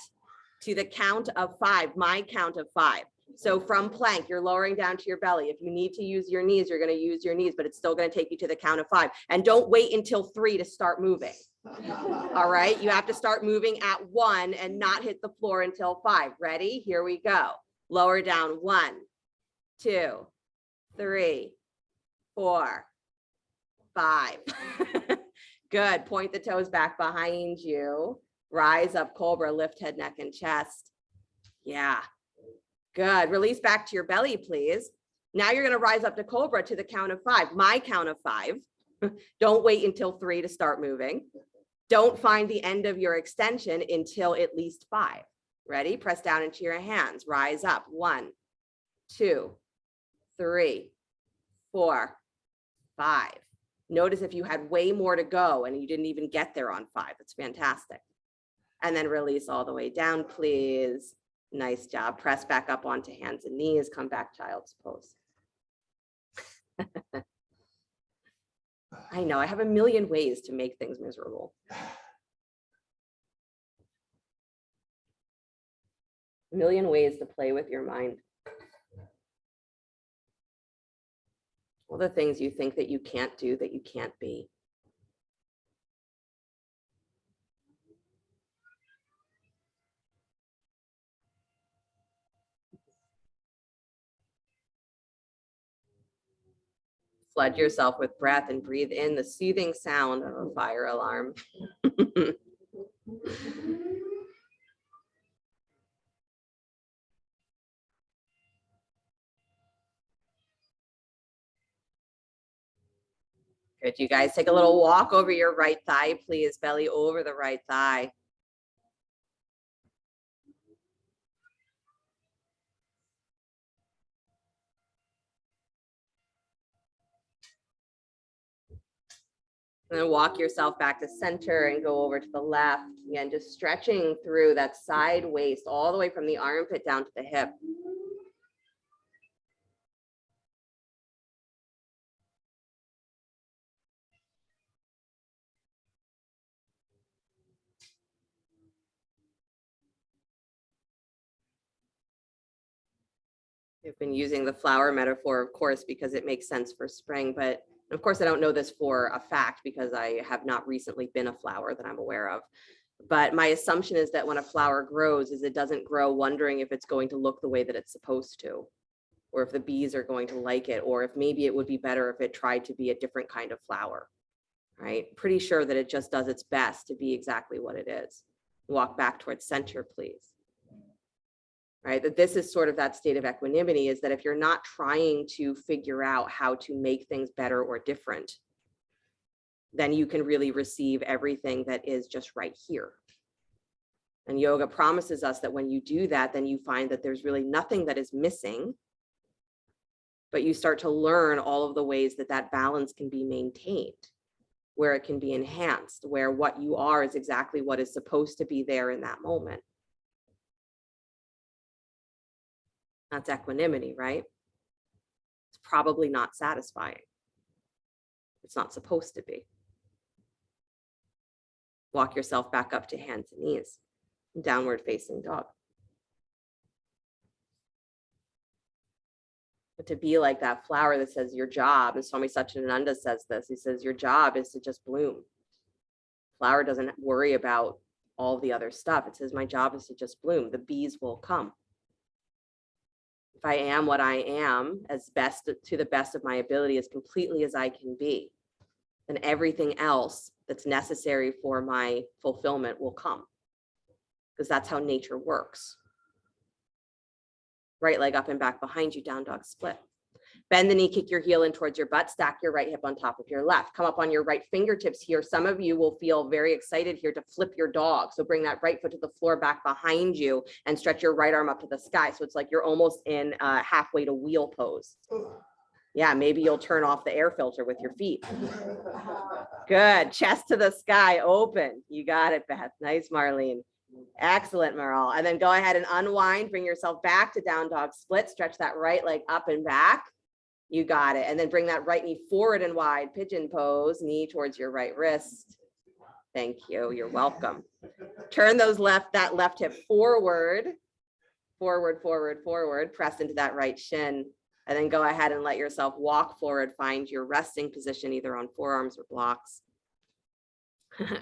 [SPEAKER 1] to the count of 5, my count of 5. So from plank, you're lowering down to your belly. If you need to use your knees, you're going to use your knees, but it's still going to take you to the count of 5. And don't wait until 3 to start moving. All right. You have to start moving at 1 and not hit the floor until 5. Ready? Here we go. Lower down. 1, 2, 3, 4, 5. Good. Point the toes back behind you. Rise up, cobra, lift head, neck, and chest. Yeah. Good. Release back to your belly, please. Now you're going to rise up to cobra to the count of 5. My count of 5. Don't wait until 3 to start moving. Don't find the end of your extension until at least 5. Ready? Press down into your hands. Rise up. 1, 2, 3, 4, 5. Notice if you had way more to go and you didn't even get there on 5. It's fantastic. And then release all the way down, please. Nice job. Press back up onto hands and knees. Come back, child's pose. I know, I have a million ways to make things miserable. A million ways to play with your mind. All the things you think that you can't do, that you can't be. Flood yourself with breath and breathe in the soothing sound of a fire alarm. Perfect. You guys take a little walk over your right thigh, please. Belly over the right thigh. And then walk yourself back to center and go over to the left. Again, just stretching through that side waist all the way from the armpit down to the hip. I've been using the flower metaphor, of course, because it makes sense for spring, but of course I don't know this for a fact because I have not recently been a flower that I'm aware of. But my assumption is that when a flower grows, is it doesn't grow wondering if it's going to look the way that it's supposed to, or if the bees are going to like it, or if maybe it would be better if it tried to be a different kind of flower, right? Pretty sure that it just does its best to be exactly what it is. Walk back towards center, please. Right, that this is sort of that state of equanimity, is that if you're not trying to figure out how to make things better or different, then you can really receive everything that is just right here. And yoga promises us that when you do that, then you find that there's really nothing that is missing, but you start to learn all of the ways that that balance can be maintained, where it can be enhanced, where what you are is exactly what is supposed to be there in that moment. That's equanimity, right? It's probably not satisfying. It's not supposed to be. Walk yourself back up to hands and knees, downward facing dog. But to be like that flower that says your job, and Swami Satchidananda says this, he says your job is to just bloom. Flower doesn't worry about all the other stuff. It says my job is to just bloom. The bees will come. If I am what I am, as best to the best of my ability, as completely as I can be, then everything else that's necessary for my fulfillment will come, because that's how nature works. Right leg up and back behind you, down dog split. Bend the knee, kick your heel in towards your butt, stack your right hip on top of your left. Come up on your right fingertips here. Some of you will feel very excited here to flip your dog. So bring that right foot to the floor back behind you and stretch your right arm up to the sky. So it's like you're almost in halfway to wheel pose. Yeah, maybe you'll turn off the air filter with your feet. Good, chest to the sky, open. You got it, Beth. Nice, Marlene. Excellent, Meryl. And then go ahead and unwind, bring yourself back to down dog split, stretch that right leg up and back. You got it. And then bring that right knee forward and wide, pigeon pose, knee towards your right wrist. Thank you. You're welcome. Turn that left hip forward, forward, forward, forward. Press into that right shin. And then go ahead and let yourself walk forward. Find your resting position, either on forearms or blocks.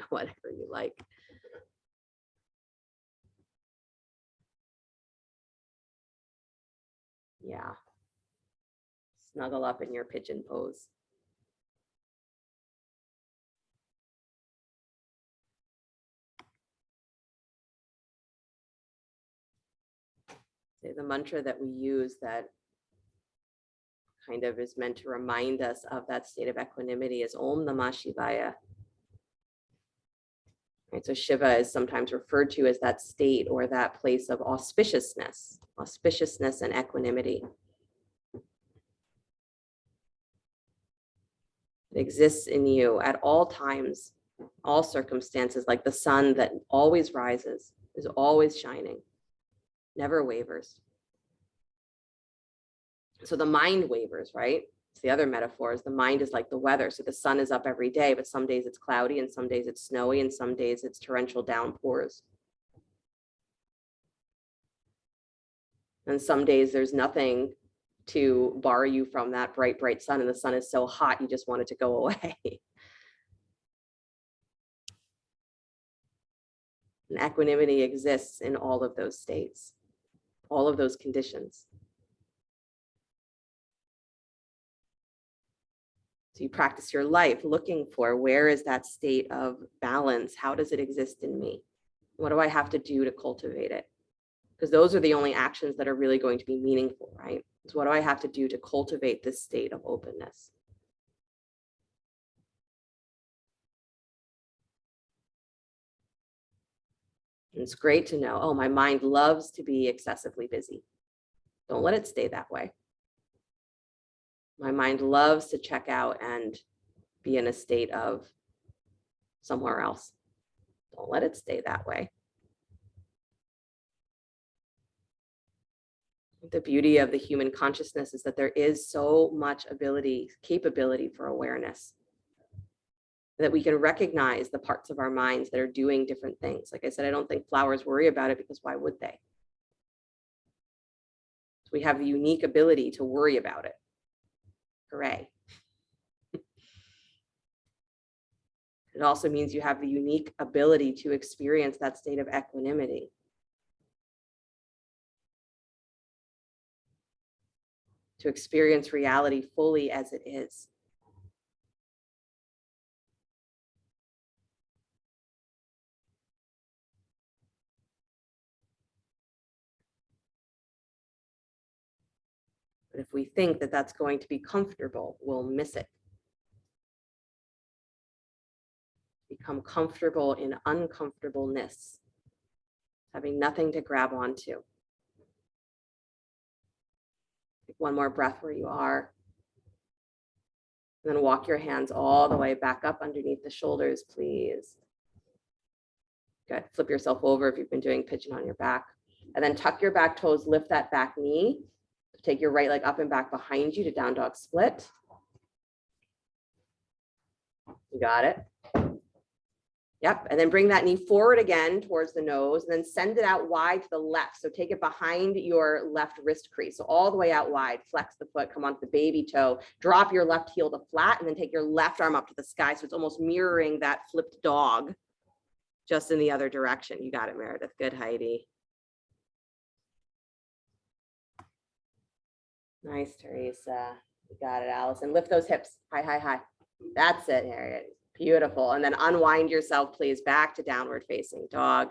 [SPEAKER 1] Whatever you like. Yeah. Snuggle up in your pigeon pose. Say the mantra that we use that kind of is meant to remind us of that state of equanimity is Om Namah Shivaya. Right, so Shiva is sometimes referred to as that state or that place of auspiciousness and equanimity. It exists in you at all times, all circumstances, like the sun that always rises, is always shining, never wavers. So the mind wavers, right? It's the other metaphors. The mind is like the weather. So the sun is up every day, but some days it's cloudy and some days it's snowy and some days it's torrential downpours. And some days there's nothing to bar you from that bright, bright sun, and the sun is so hot you just want it to go away. And equanimity exists in all of those states, all of those conditions. So you practice your life looking for, where is that state of balance? How does it exist in me? What do I have to do to cultivate it? Because those are the only actions that are really going to be meaningful, right? So what do I have to do to cultivate this state of openness? It's great to know, oh, my mind loves to be excessively busy. Don't let it stay that way. My mind loves to check out and be in a state of somewhere else. Don't let it stay that way. The beauty of the human consciousness is that there is so much capability for awareness, that we can recognize the parts of our minds that are doing different things. Like I said, I don't think flowers worry about it, because why would they? So we have the unique ability to worry about it. Hooray. It also means you have the unique ability to experience that state of equanimity. To experience reality fully as it is. But if we think that that's going to be comfortable, we'll miss it. Become comfortable in uncomfortableness, having nothing to grab onto. Take one more breath where you are. And then walk your hands all the way back up underneath the shoulders, please. Good. Flip yourself over if you've been doing pigeon on your back. And then tuck your back toes, lift that back knee. Take your right leg up and back behind you to down dog split. You got it. Yep. And then bring that knee forward again towards the nose, and then send it out wide to the left. So take it behind your left wrist crease. So all the way out wide, flex the foot, come onto the baby toe, drop your left heel to flat, and then take your left arm up to the sky. So it's almost mirroring that flipped dog, just in the other direction. You got it, Meredith. Good, Heidi. Nice, Teresa. You got it, Allison. Lift those hips. High, high, high. That's it, Harriet. Beautiful. And then unwind yourself, please, back to downward facing dog.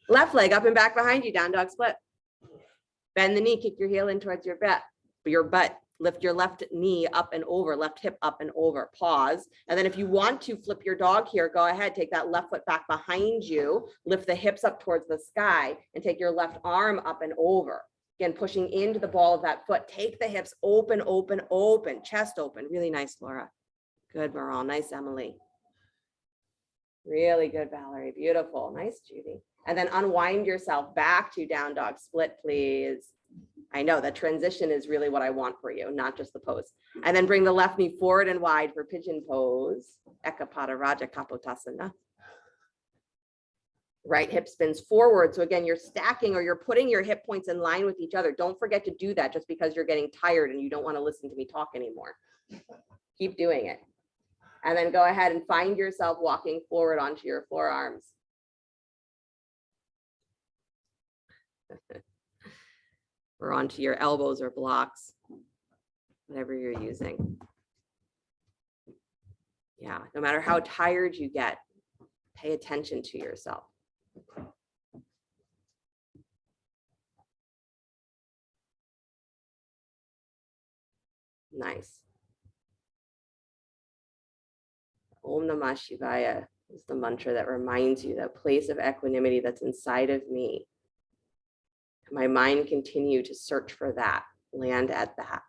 [SPEAKER 1] Left leg up and back behind you, down dog split. Bend the knee, kick your heel in towards your butt. Lift your left knee up and over, left hip up and over. Pause. And then if you want to flip your dog here, go ahead, take that left foot back behind you, lift the hips up towards the sky, and take your left arm up and over. Again, pushing into the ball of that foot. Take the hips open, open, open, chest open. Really nice, Laura. Good, Maral. Nice, Emily. Really good, Valerie. Beautiful. Nice, Judy. And then unwind yourself back to down dog split, please. I know that transition is really what I want for you, not just the pose. And then bring the left knee forward and wide for pigeon pose. Ekapada Raja Kapotasana. Right hip spins forward. So again, you're stacking, or you're putting your hip points in line with each other. Don't forget to do that just because you're getting tired and you don't want to listen to me talk anymore. Keep doing it. And then go ahead and find yourself walking forward onto your forearms. Or onto your elbows or blocks, whatever you're using. Yeah, no matter how tired you get, pay attention to yourself. Nice. Om Namah Shivaya is the mantra that reminds you that place of equanimity that's inside of me. My mind continue to search for that, land at that.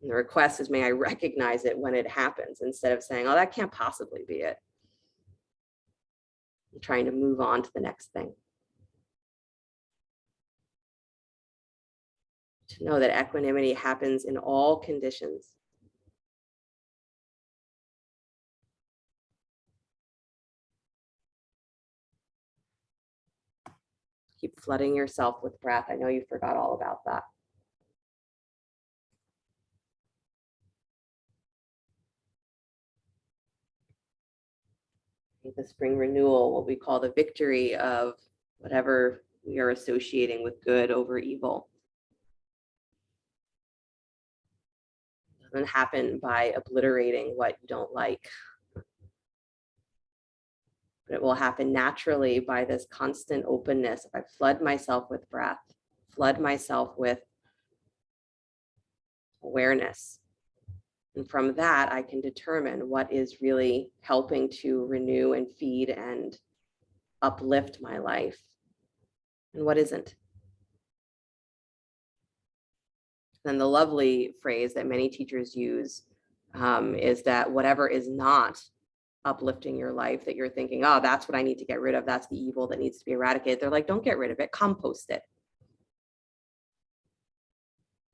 [SPEAKER 1] And the request is, may I recognize it when it happens, instead of saying, oh, that can't possibly be it. I'm trying to move on to the next thing. To know that equanimity happens in all conditions. Keep flooding yourself with breath. I know you forgot all about that. The spring renewal, what we call the victory of whatever we are associating with good over evil. It doesn't happen by obliterating what you don't like. But it will happen naturally by this constant openness. If I flood myself with breath, flood myself with awareness, And from that, I can determine what is really helping to renew and feed and uplift my life and what isn't. Then the lovely phrase that many teachers use is that whatever is not uplifting your life, that you're thinking, oh, that's what I need to get rid of, that's the evil that needs to be eradicated. They're like, don't get rid of it, compost it.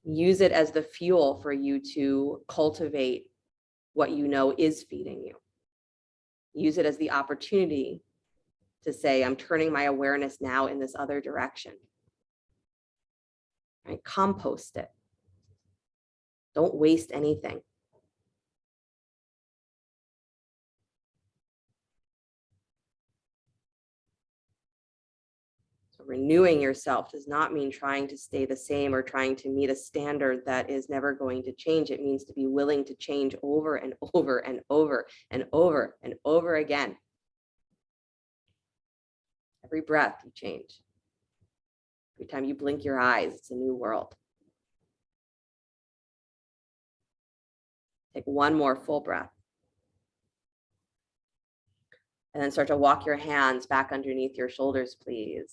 [SPEAKER 1] Use it as the fuel for you to cultivate what you know is feeding you. Use it as the opportunity to say, I'm turning my awareness now in this other direction. Right? Compost it. Don't waste anything. So renewing yourself does not mean trying to stay the same or trying to meet a standard that is never going to change. It means to be willing to change over and over and over and over and over again. Every breath you change. Every time you blink your eyes, it's a new world. Take one more full breath. And then start to walk your hands back underneath your shoulders, please.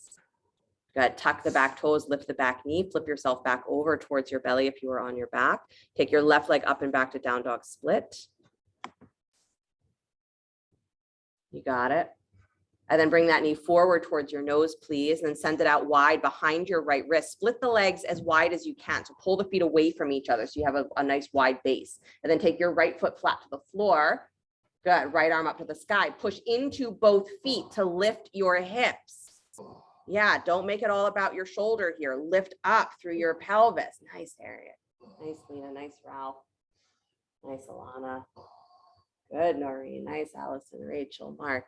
[SPEAKER 1] Good. Tuck the back toes, lift the back knee, flip yourself back over towards your belly if you are on your back. Take your left leg up and back to down dog split. You got it. And then bring that knee forward towards your nose, please, and then send it out wide behind your right wrist. Split the legs as wide as you can. So pull the feet away from each other so you have a nice wide base. And then take your right foot flat to the floor. Good. Right arm up to the sky. Push into both feet to lift your hips. Yeah, don't make it all about your shoulder here. Lift up through your pelvis. Nice, Harriet. Nice, Lena. Nice, Ralph. Nice, Alana. Good, Noreen. Nice, Allison, Rachel, Mark,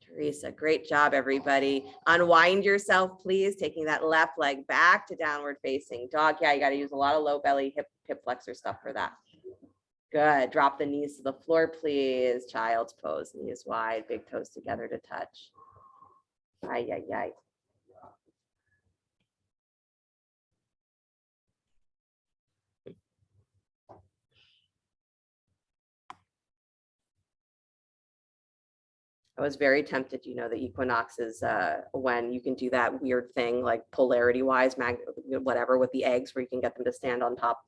[SPEAKER 1] Teresa. Great job, everybody. Unwind yourself, please. Taking that left leg back to downward facing dog. Yeah, you got to use a lot of low belly, hip flexor stuff for that. Good. Drop the knees to the floor, please. Child's pose. Knees wide, big toes together to touch. Ay, ay, ay. I was very tempted, the equinox is when you can do that weird thing like polarity wise, whatever, with the eggs where you can get them to stand on top,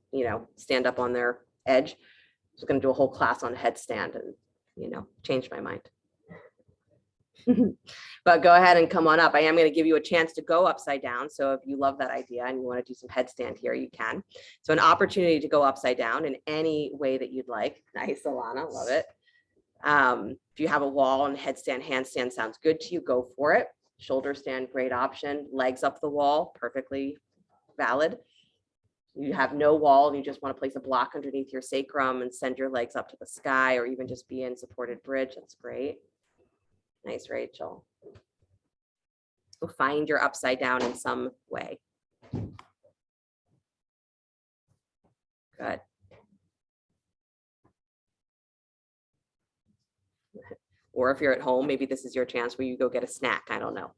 [SPEAKER 1] stand up on their edge. I was going to do a whole class on headstand and, changed my mind. But go ahead and come on up. I am going to give you a chance to go upside down. So if you love that idea and you want to do some headstand here, you can. So an opportunity to go upside down in any way that you'd like. Nice, Alana, love it. If you have a wall and headstand, handstand sounds good to you, go for it. Shoulder stand, great option. Legs up the wall, perfectly valid. You have no wall and you just want to place a block underneath your sacrum and send your legs up to the sky, or even just be in supported bridge. That's great. Nice, Rachel. So find your upside down in some way. Good. Or if you're at home, maybe this is your chance where you go get a snack. I don't know.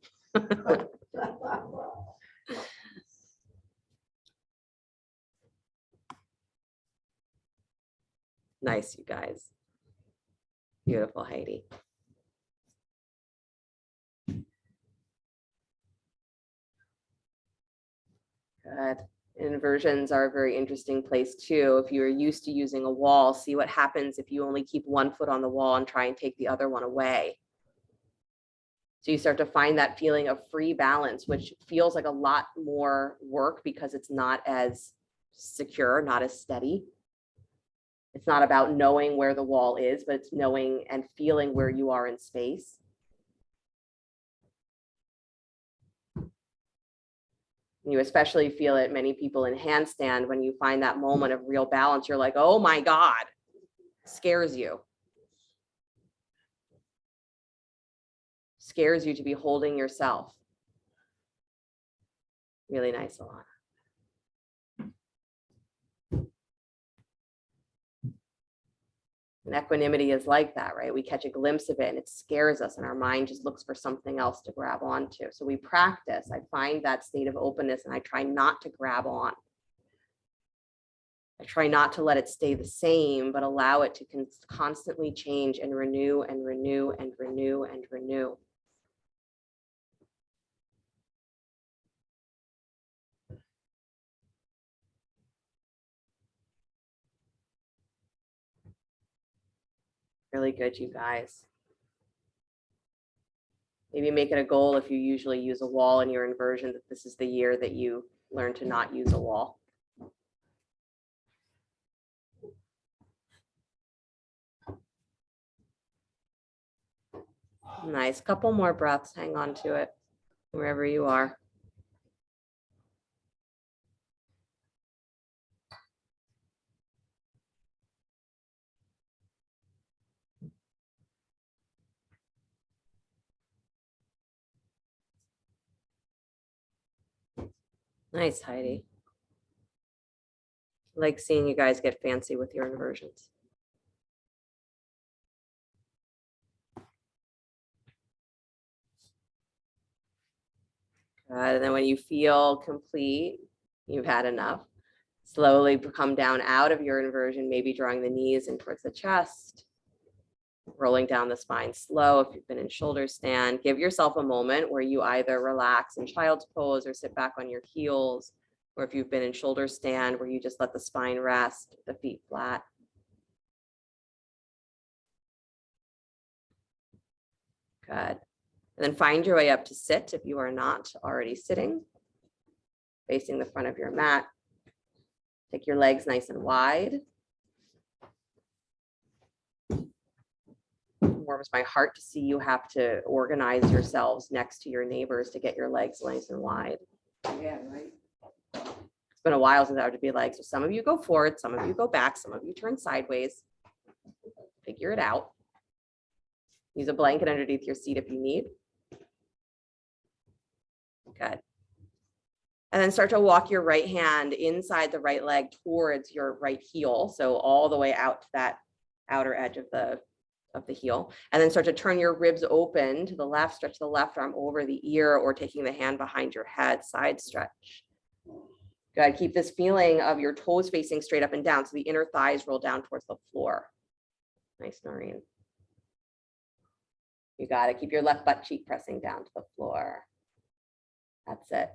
[SPEAKER 1] Nice, you guys. Beautiful, Heidi. Good. Inversions are a very interesting place too. If you're used to using a wall, see what happens if you only keep one foot on the wall and try and take the other one away. So you start to find that feeling of free balance, which feels like a lot more work because it's not as secure, not as steady. It's not about knowing where the wall is, but it's knowing and feeling where you are in space. You especially feel it, many people in handstand, when you find that moment of real balance, you're like, oh my God, scares you. Scares you to be holding yourself. Really nice, Alana. And equanimity is like that, right? We catch a glimpse of it and it scares us and our mind just looks for something else to grab onto. So we practice. I find that state of openness and I try not to grab on. I try not to let it stay the same, but allow it to constantly change and renew and renew and renew and renew. Really good, you guys. Maybe make it a goal if you usually use a wall in your inversion that this is the year that you learn to not use a wall. Nice. Couple more breaths. Hang on to it wherever you are. Nice, Heidi. Like seeing you guys get fancy with your inversions. Good. And then when you feel complete, you've had enough, slowly come down out of your inversion, maybe drawing the knees in towards the chest, rolling down the spine slow. If you've been in shoulder stand, give yourself a moment where you either relax in child's pose or sit back on your heels, or if you've been in shoulder stand where you just let the spine rest, the feet flat. Good. And then find your way up to sit if you are not already sitting, facing the front of your mat. Take your legs nice and wide. Warms my heart to see you have to organize yourselves next to your neighbors to get your legs nice and wide.
[SPEAKER 2] Yeah, right.
[SPEAKER 1] It's been a while since I had to be like, so some of you go forward, some of you go back, some of you turn sideways. Figure it out. Use a blanket underneath your seat if you need. Good. And then start to walk your right hand inside the right leg towards your right heel. So all the way out to that outer edge of the heel. And then start to turn your ribs open to the left, stretch the left arm over the ear or taking the hand behind your head, side stretch. Good. Keep this feeling of your toes facing straight up and down. So the inner thighs roll down towards the floor. Nice, Noreen. You got to keep your left butt cheek pressing down to the floor. That's it.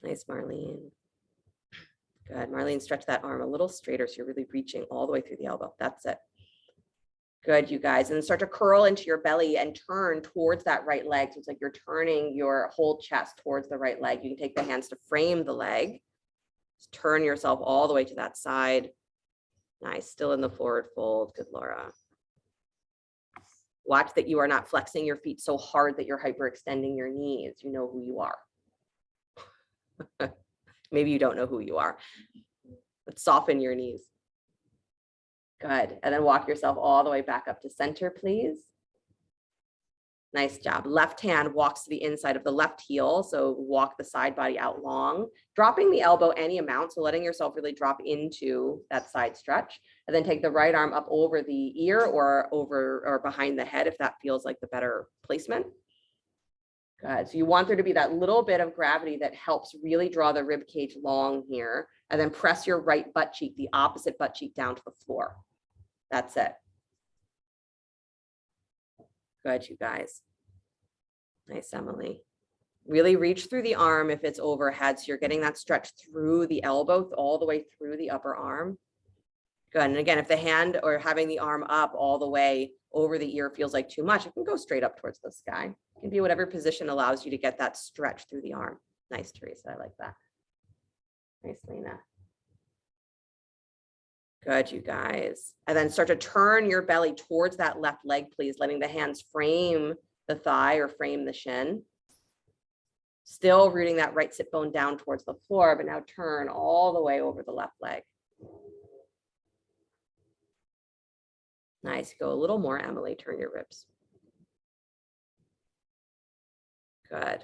[SPEAKER 1] Nice, Marlene. Good. Marlene, stretch that arm a little straighter so you're really reaching all the way through the elbow. That's it. Good, you guys. And then start to curl into your belly and turn towards that right leg. So it's like you're turning your whole chest towards the right leg. You can take the hands to frame the leg. Just turn yourself all the way to that side. Nice. Still in the forward fold. Good, Laura. Watch that you are not flexing your feet so hard that you're hyperextending your knees. You know who you are. Maybe you don't know who you are, but soften your knees. Good. And then walk yourself all the way back up to center, please. Nice job. Left hand walks to the inside of the left heel. So walk the side body out long, dropping the elbow any amount. So letting yourself really drop into that side stretch. And then take the right arm up over the ear or over or behind the head if that feels like the better placement. Good. So you want there to be that little bit of gravity that helps really draw the rib cage long here. And then press your right butt cheek, the opposite butt cheek down to the floor. That's it. Good, you guys. Nice, Emily. Really reach through the arm if it's overhead. So you're getting that stretch through the elbow, all the way through the upper arm. Good. And again, if the hand or having the arm up all the way over the ear feels like too much, it can go straight up towards the sky. It can be whatever position allows you to get that stretch through the arm. Nice, Teresa. I like that. Nice, Lena. Good, you guys. And then start to turn your belly towards that left leg, please, letting the hands frame the thigh or frame the shin. Still rooting that right sit bone down towards the floor, but now turn all the way over the left leg. Nice. Go a little more, Emily. Turn your ribs. Good.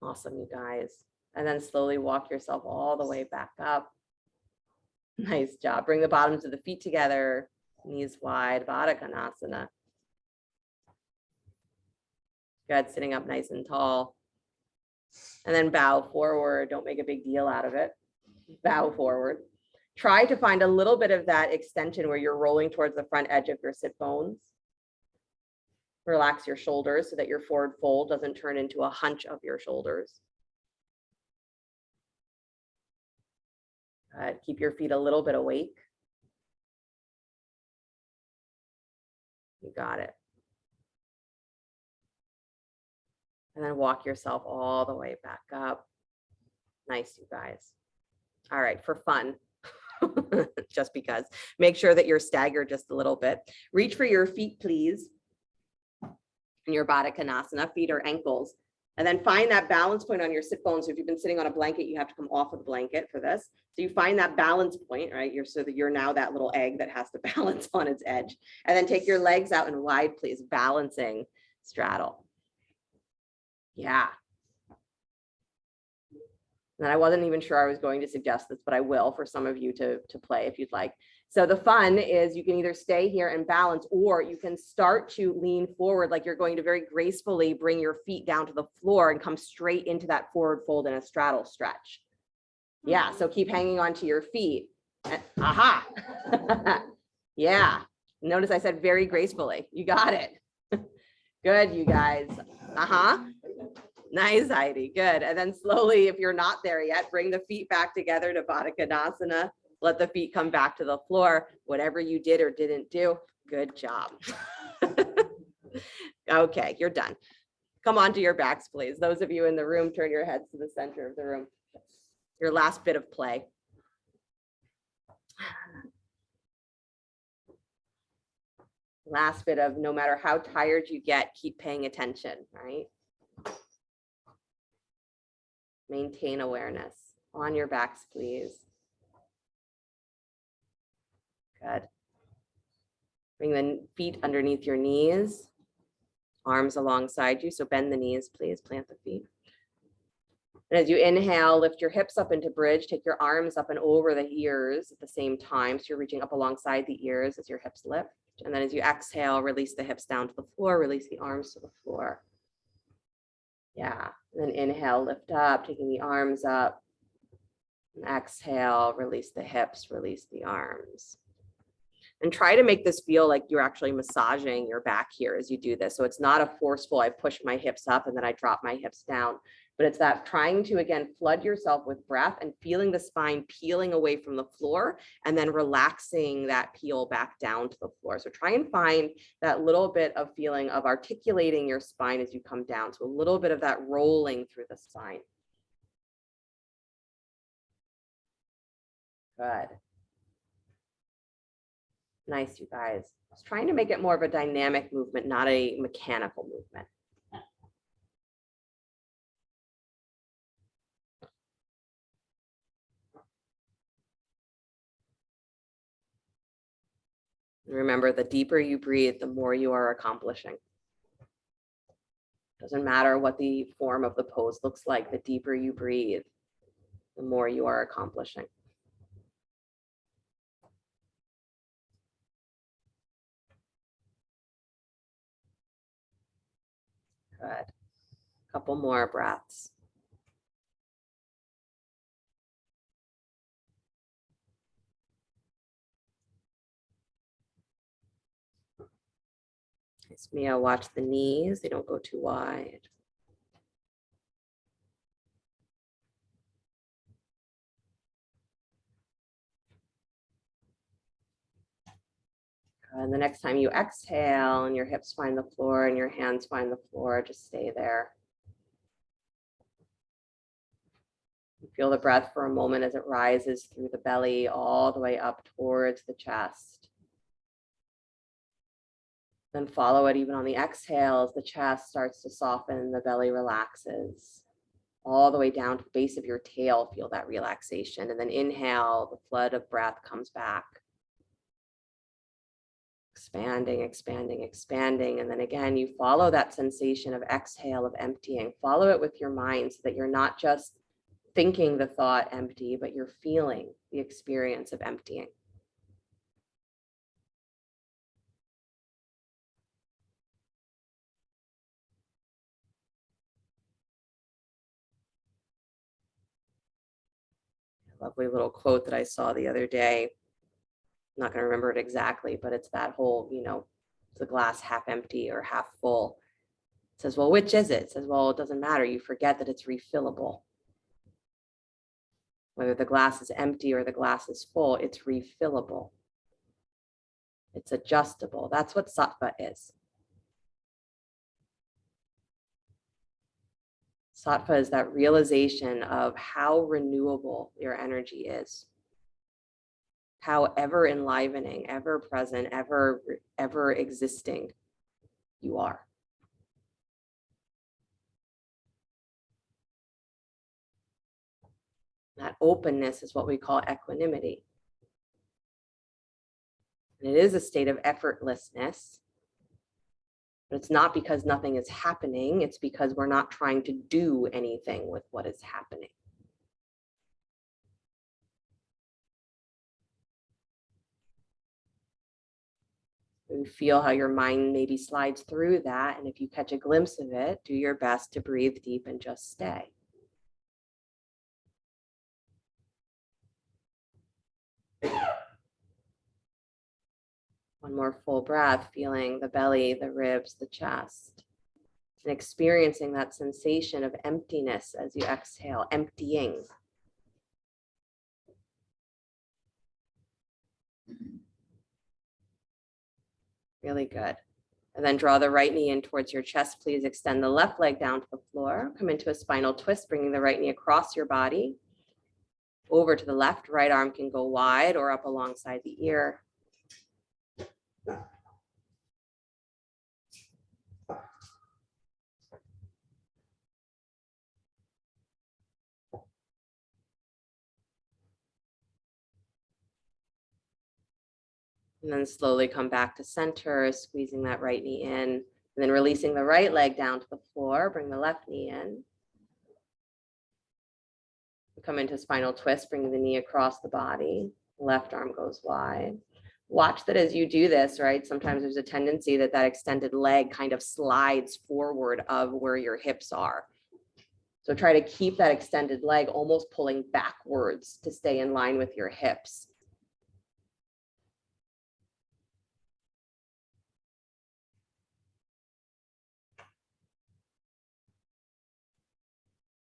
[SPEAKER 1] Awesome, you guys. And then slowly walk yourself all the way back up. Nice job. Bring the bottoms of the feet together, knees wide, Baddha Konasana. Good, sitting up nice and tall. And then bow forward. Don't make a big deal out of it. Bow forward. Try to find a little bit of that extension where you're rolling towards the front edge of your sit bones. Relax your shoulders so that your forward fold doesn't turn into a hunch of your shoulders. Keep your feet a little bit awake. You got it. And then walk yourself all the way back up. Nice, you guys. All right, for fun, just because. Make sure that you're staggered just a little bit. Reach for your feet, please. In your Baddha Konasana, feet or ankles. And then find that balance point on your sit bones. So if you've been sitting on a blanket, you have to come off of the blanket for this. So you find that balance point, right? So that you're now that little egg that has to balance on its edge. And then take your legs out and wide, please. Balancing straddle. Yeah. And I wasn't even sure I was going to suggest this, but I will for some of you to play if you'd like. So the fun is you can either stay here and balance, or you can start to lean forward like you're going to very gracefully bring your feet down to the floor and come straight into that forward fold in a straddle stretch. Yeah, so keep hanging onto your feet. And, aha. Yeah, notice I said very gracefully. You got it. Good, you guys. Nice, Heidi. Good. And then slowly, if you're not there yet, bring the feet back together to Baddha Konasana. Let the feet come back to the floor. Whatever you did or didn't do, good job. Okay, you're done. Come onto your backs, please. Those of you in the room, turn your heads to the center of the room. Your last bit of play. Last bit of, no matter how tired you get, keep paying attention, right? Maintain awareness. On your backs, please. Good. Bring the feet underneath your knees, arms alongside you. So bend the knees, please. Plant the feet. And as you inhale, lift your hips up into bridge. Take your arms up and over the ears at the same time. So you're reaching up alongside the ears as your hips lift. And then as you exhale, release the hips down to the floor. Release the arms to the floor. Yeah. And then inhale, lift up, taking the arms up. And exhale, release the hips, release the arms. And try to make this feel like you're actually massaging your back here as you do this. So it's not a forceful, I push my hips up and then I drop my hips down, but it's that trying to, again, flood yourself with breath and feeling the spine peeling away from the floor and then relaxing that peel back down to the floor. So try and find that little bit of feeling of articulating your spine as you come down. So a little bit of that rolling through the spine. Good. Nice, you guys. I was trying to make it more of a dynamic movement, not a mechanical movement. Remember, the deeper you breathe, the more you are accomplishing. Doesn't matter what the form of the pose looks like, the deeper you breathe, the more you are accomplishing. Good. Couple more breaths. Nice, Mia, watch the knees. They don't go too wide. And the next time you exhale and your hips find the floor and your hands find the floor, just stay there. Feel the breath for a moment as it rises through the belly all the way up towards the chest. Then follow it even on the exhale as the chest starts to soften, the belly relaxes. All the way down to the base of your tail, feel that relaxation. And then inhale, the flood of breath comes back. Expanding, expanding, expanding. And then again, you follow that sensation of exhale, of emptying. Follow it with your mind so that you're not just thinking the thought empty, but you're feeling the experience of emptying. Lovely little quote that I saw the other day. I'm not going to remember it exactly, but it's that whole, is the glass half empty or half full? It says, well, which is it? It says, well, it doesn't matter. You forget that it's refillable. Whether the glass is empty or the glass is full, it's refillable. It's adjustable. That's what sattva is. Sattva is that realization of how renewable your energy is, how ever enlivening, ever present, ever existing you are. That openness is what we call equanimity. And it is a state of effortlessness, but it's not because nothing is happening. It's because we're not trying to do anything with what is happening. You feel how your mind maybe slides through that. And if you catch a glimpse of it, do your best to breathe deep and just stay. One more full breath, feeling the belly, the ribs, the chest, and experiencing that sensation of emptiness as you exhale, emptying. Really good. And then draw the right knee in towards your chest. Please extend the left leg down to the floor. Come into a spinal twist, bringing the right knee across your body. Over to the left, right arm can go wide or up alongside the ear. And then slowly come back to center, squeezing that right knee in, and then releasing the right leg down to the floor. Bring the left knee in. Come into spinal twist, bringing the knee across the body. Left arm goes wide. Watch that as you do this, right? Sometimes there's a tendency that that extended leg kind of slides forward of where your hips are. So try to keep that extended leg almost pulling backwards to stay in line with your hips.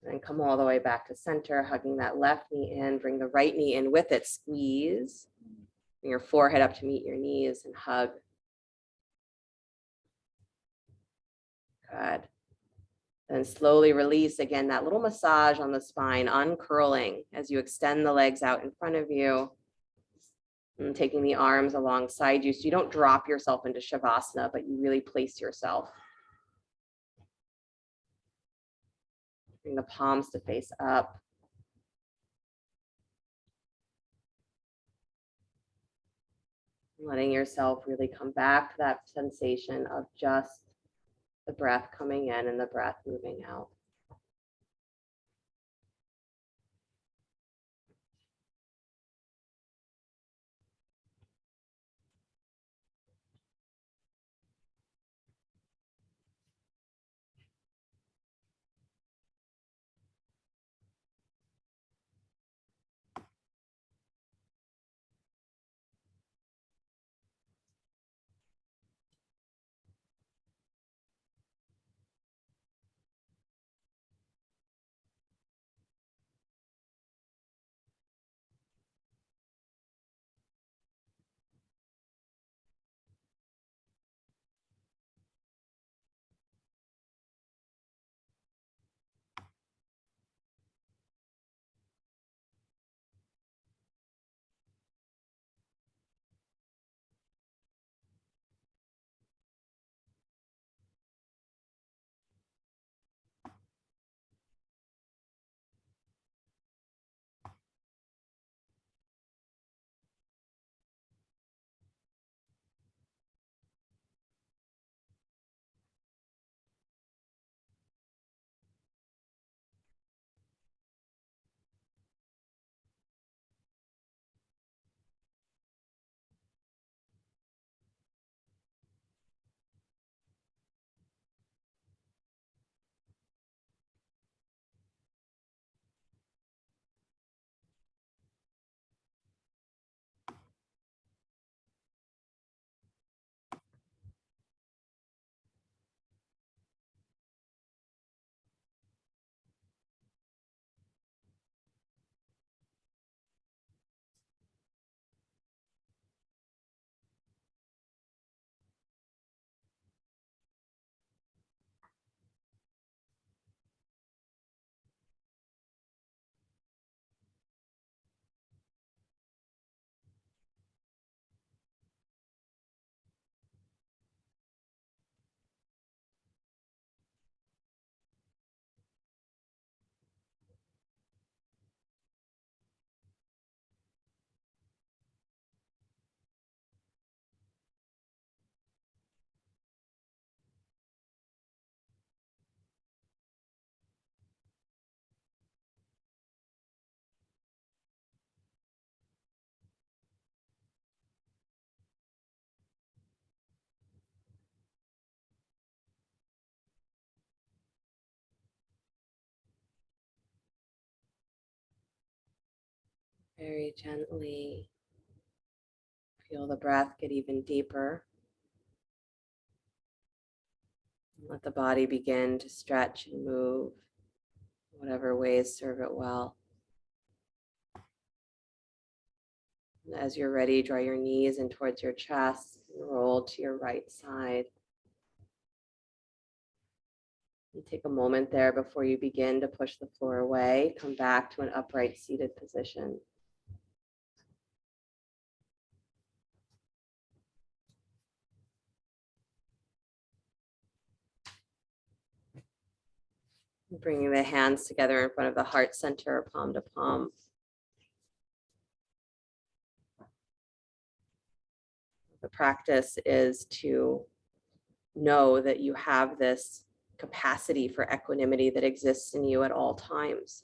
[SPEAKER 1] And come all the way back to center, hugging that left knee in, bring the right knee in with it, squeeze. Bring your forehead up to meet your knees and hug. Good. Then slowly release again, that little massage on the spine, uncurling as you extend the legs out in front of you. And taking the arms alongside you so you don't drop yourself into Shavasana, but you really place yourself. Bring the palms to face up. Letting yourself really come back to that sensation of just the breath coming in and the breath moving out. Very gently feel the breath get even deeper. Let the body begin to stretch and move, whatever ways serve it well. And as you're ready, draw your knees in towards your chest and roll to your right side. And take a moment there before you begin to push the floor away. Come back to an upright seated position. Bringing the hands together in front of the heart center, palm to palm. The practice is to know that you have this capacity for equanimity that exists in you at all times,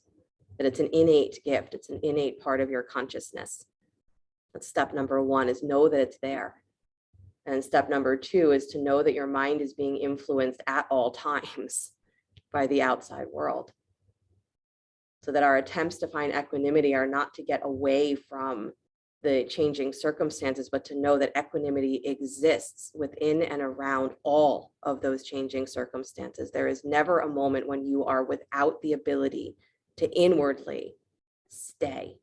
[SPEAKER 1] that it's an innate gift, it's an innate part of your consciousness. That's step number one, is know that it's there. And step number two is to know that your mind is being influenced at all times by the outside world. So that our attempts to find equanimity are not to get away from the changing circumstances, but to know that equanimity exists within and around all of those changing circumstances. There is never a moment when you are without the ability to inwardly stay,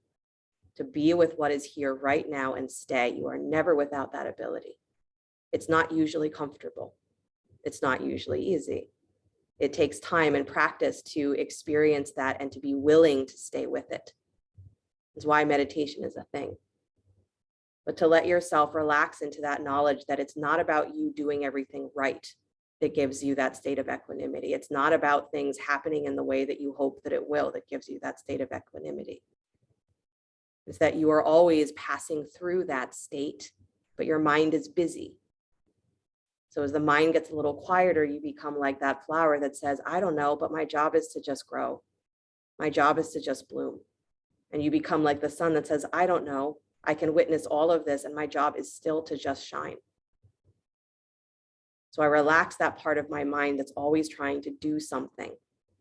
[SPEAKER 1] to be with what is here right now and stay. You are never without that ability. It's not usually comfortable. It's not usually easy. It takes time and practice to experience that and to be willing to stay with it. That's why meditation is a thing. But to let yourself relax into that knowledge that it's not about you doing everything right that gives you that state of equanimity. It's not about things happening in the way that you hope that it will that gives you that state of equanimity. It's that you are always passing through that state, but your mind is busy. So as the mind gets a little quieter, you become like that flower that says, I don't know, but my job is to just grow. My job is to just bloom. And you become like the sun that says, I don't know, I can witness all of this and my job is still to just shine. So I relax that part of my mind that's always trying to do something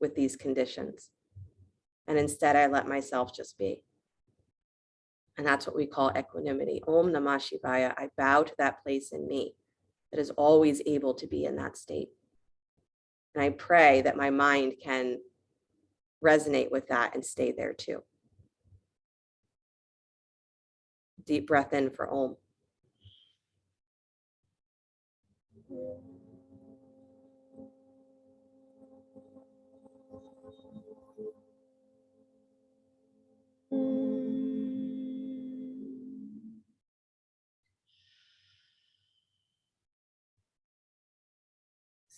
[SPEAKER 1] with these conditions. And instead I let myself just be. And that's what we call equanimity. Om Namah Shivaya. I bow to that place in me that is always able to be in that state. And I pray that my mind can resonate with that and stay there too. Deep breath in for Om.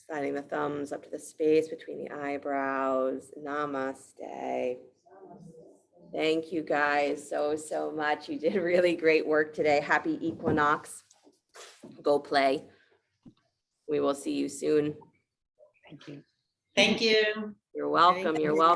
[SPEAKER 1] Sliding the thumbs up to the space between the eyebrows. Namaste. Thank you guys so much. You did really great work today. Happy Equinox. Go play. We will see you soon.
[SPEAKER 2] Thank you.
[SPEAKER 3] Thank you.
[SPEAKER 1] You're welcome. You're welcome.